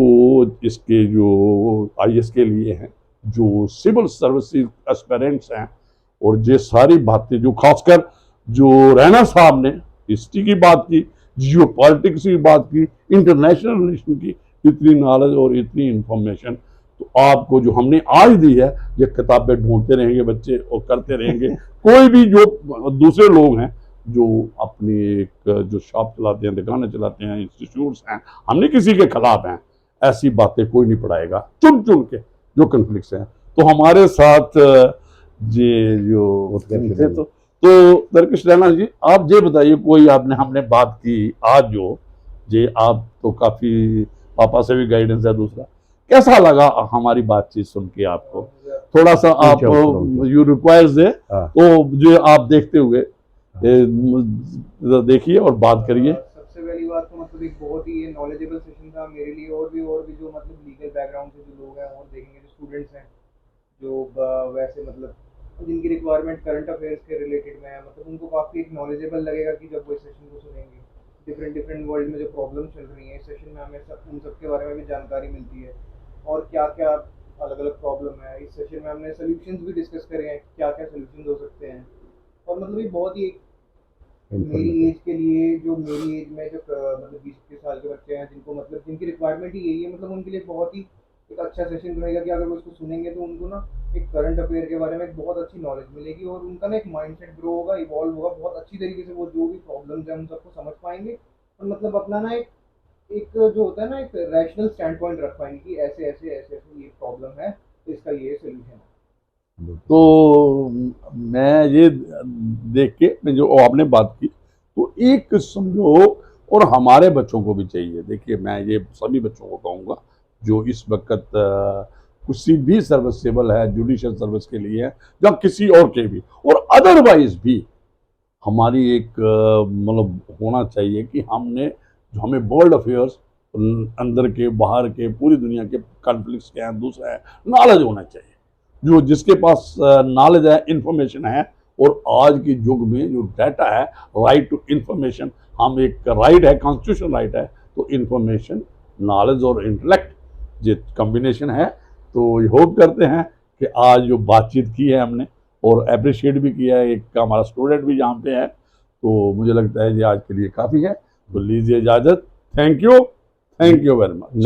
A: इसके जो IAS के लिए हैं, जो सिविल सर्विसेज एस्पिरेंट्स हैं, और ये सारी बातें जो खासकर जो रैना साहब ने हिस्ट्री की बात की, जियो पॉलिटिक्स की बात की, इंटरनेशनल रिलेशन की, इतनी नॉलेज और इतनी इंफॉर्मेशन तो आपको जो हमने आज दी है, ये किताबें ढूंढते रहेंगे बच्चे और करते रहेंगे। कोई भी जो दूसरे लोग हैं जो अपनी एक जो शॉप चलाते हैं, दुकानें चलाते हैं, इंस्टीट्यूट्स हैं, हमने किसी के खिलाफ हैं, ऐसी बातें कोई नहीं पढ़ाएगा, चुन चुन के जो कन्फ्लिक्ट्स हैं। तो हमारे साथ ये जो थे तो दरकश रैना जी, आप ये बताइए, कोई आपने हमने बात की आज जो ये आप तो काफ़ी पापा से भी गाइडेंस है, दूसरा कैसा लगा हमारी बातचीत सुन के आपको? थोड़ा सा आप यू रिक्वायर्स है तो जो आप देखते हुए देखिए और बात करिए।
C: सबसे पहली बात तो मतलब एक बहुत ही नॉलेजेबल सेशन था मेरे लिए, और भी जो मतलब लीगल बैकग्राउंड से जो लोग हैं और देखेंगे, जो स्टूडेंट्स हैं जो वैसे मतलब जिनकी रिक्वायरमेंट करंट अफेयर्स के रिलेटेड में है, मतलब उनको काफ़ी एक नॉलेजेबल लगेगा कि जब वो इस सेशन को सुनेंगे। डिफरेंट वर्ल्ड में जो प्रॉब्लम चल रही है, इस सेशन में हमें उन सब के बारे में भी जानकारी मिलती है, और क्या क्या अलग अलग प्रॉब्लम है। इस सेशन में हमने सोल्यूशंस भी डिस्कस करे हैं, क्या क्या सोल्यूशंस हो सकते हैं, और मतलब ये बहुत ही मेरी एज के लिए, जो मेरी एज में जो मतलब 20-21 साल के बच्चे हैं, जिनको मतलब जिनकी रिक्वायरमेंट ही यही है, मतलब उनके लिए बहुत ही एक अच्छा सेशन रहेगा कि अगर वो इसको सुनेंगे तो उनको ना एक करंट अफेयर के बारे में एक बहुत अच्छी नॉलेज मिलेगी, और उनका ना एक माइंडसेट ग्रो होगा, इवॉल्व होगा बहुत अच्छी तरीके से। वो जो भी प्रॉब्लम्स हैं उन सबको समझ पाएंगे, और मतलब अपना ना एक जो होता है ना, एक रैशनल स्टैंड पॉइंट रख पाएंगे कि ऐसे ऐसे ऐसे ऐसे ये प्रॉब्लम है, इसका ये सोल्यूशन है।
A: तो मैं ये देख के जो आपने बात की, तो एक समझो, और हमारे बच्चों को भी चाहिए। देखिए, मैं ये सभी बच्चों को कहूँगा जो इस वक्त किसी भी सर्विसेबल है, जुडिशियल सर्विस के लिए है या किसी और के भी, और अदरवाइज भी हमारी एक मतलब होना चाहिए कि हमने जो हमें वर्ल्ड अफेयर्स अंदर के बाहर के पूरी दुनिया के कॉन्फ्लिक्ट्स के हैं, दूसरा है नॉलेज होना चाहिए। जो जिसके पास नॉलेज है, इंफॉर्मेशन है, और आज के युग में जो डाटा है, राइट टू इंफॉर्मेशन, हम एक राइट है, कॉन्स्टिट्यूशन राइट है, तो इंफॉर्मेशन, नॉलेज और इंटेलेक्ट ये कॉम्बिनेशन है। तो होप करते हैं कि आज जो बातचीत की है हमने, और अप्रिशिएट भी किया है, एक हमारा स्टूडेंट भी यहाँ पे है, तो मुझे लगता है ये आज के लिए काफ़ी है। तो लीजिए इजाज़त। Thank you very much.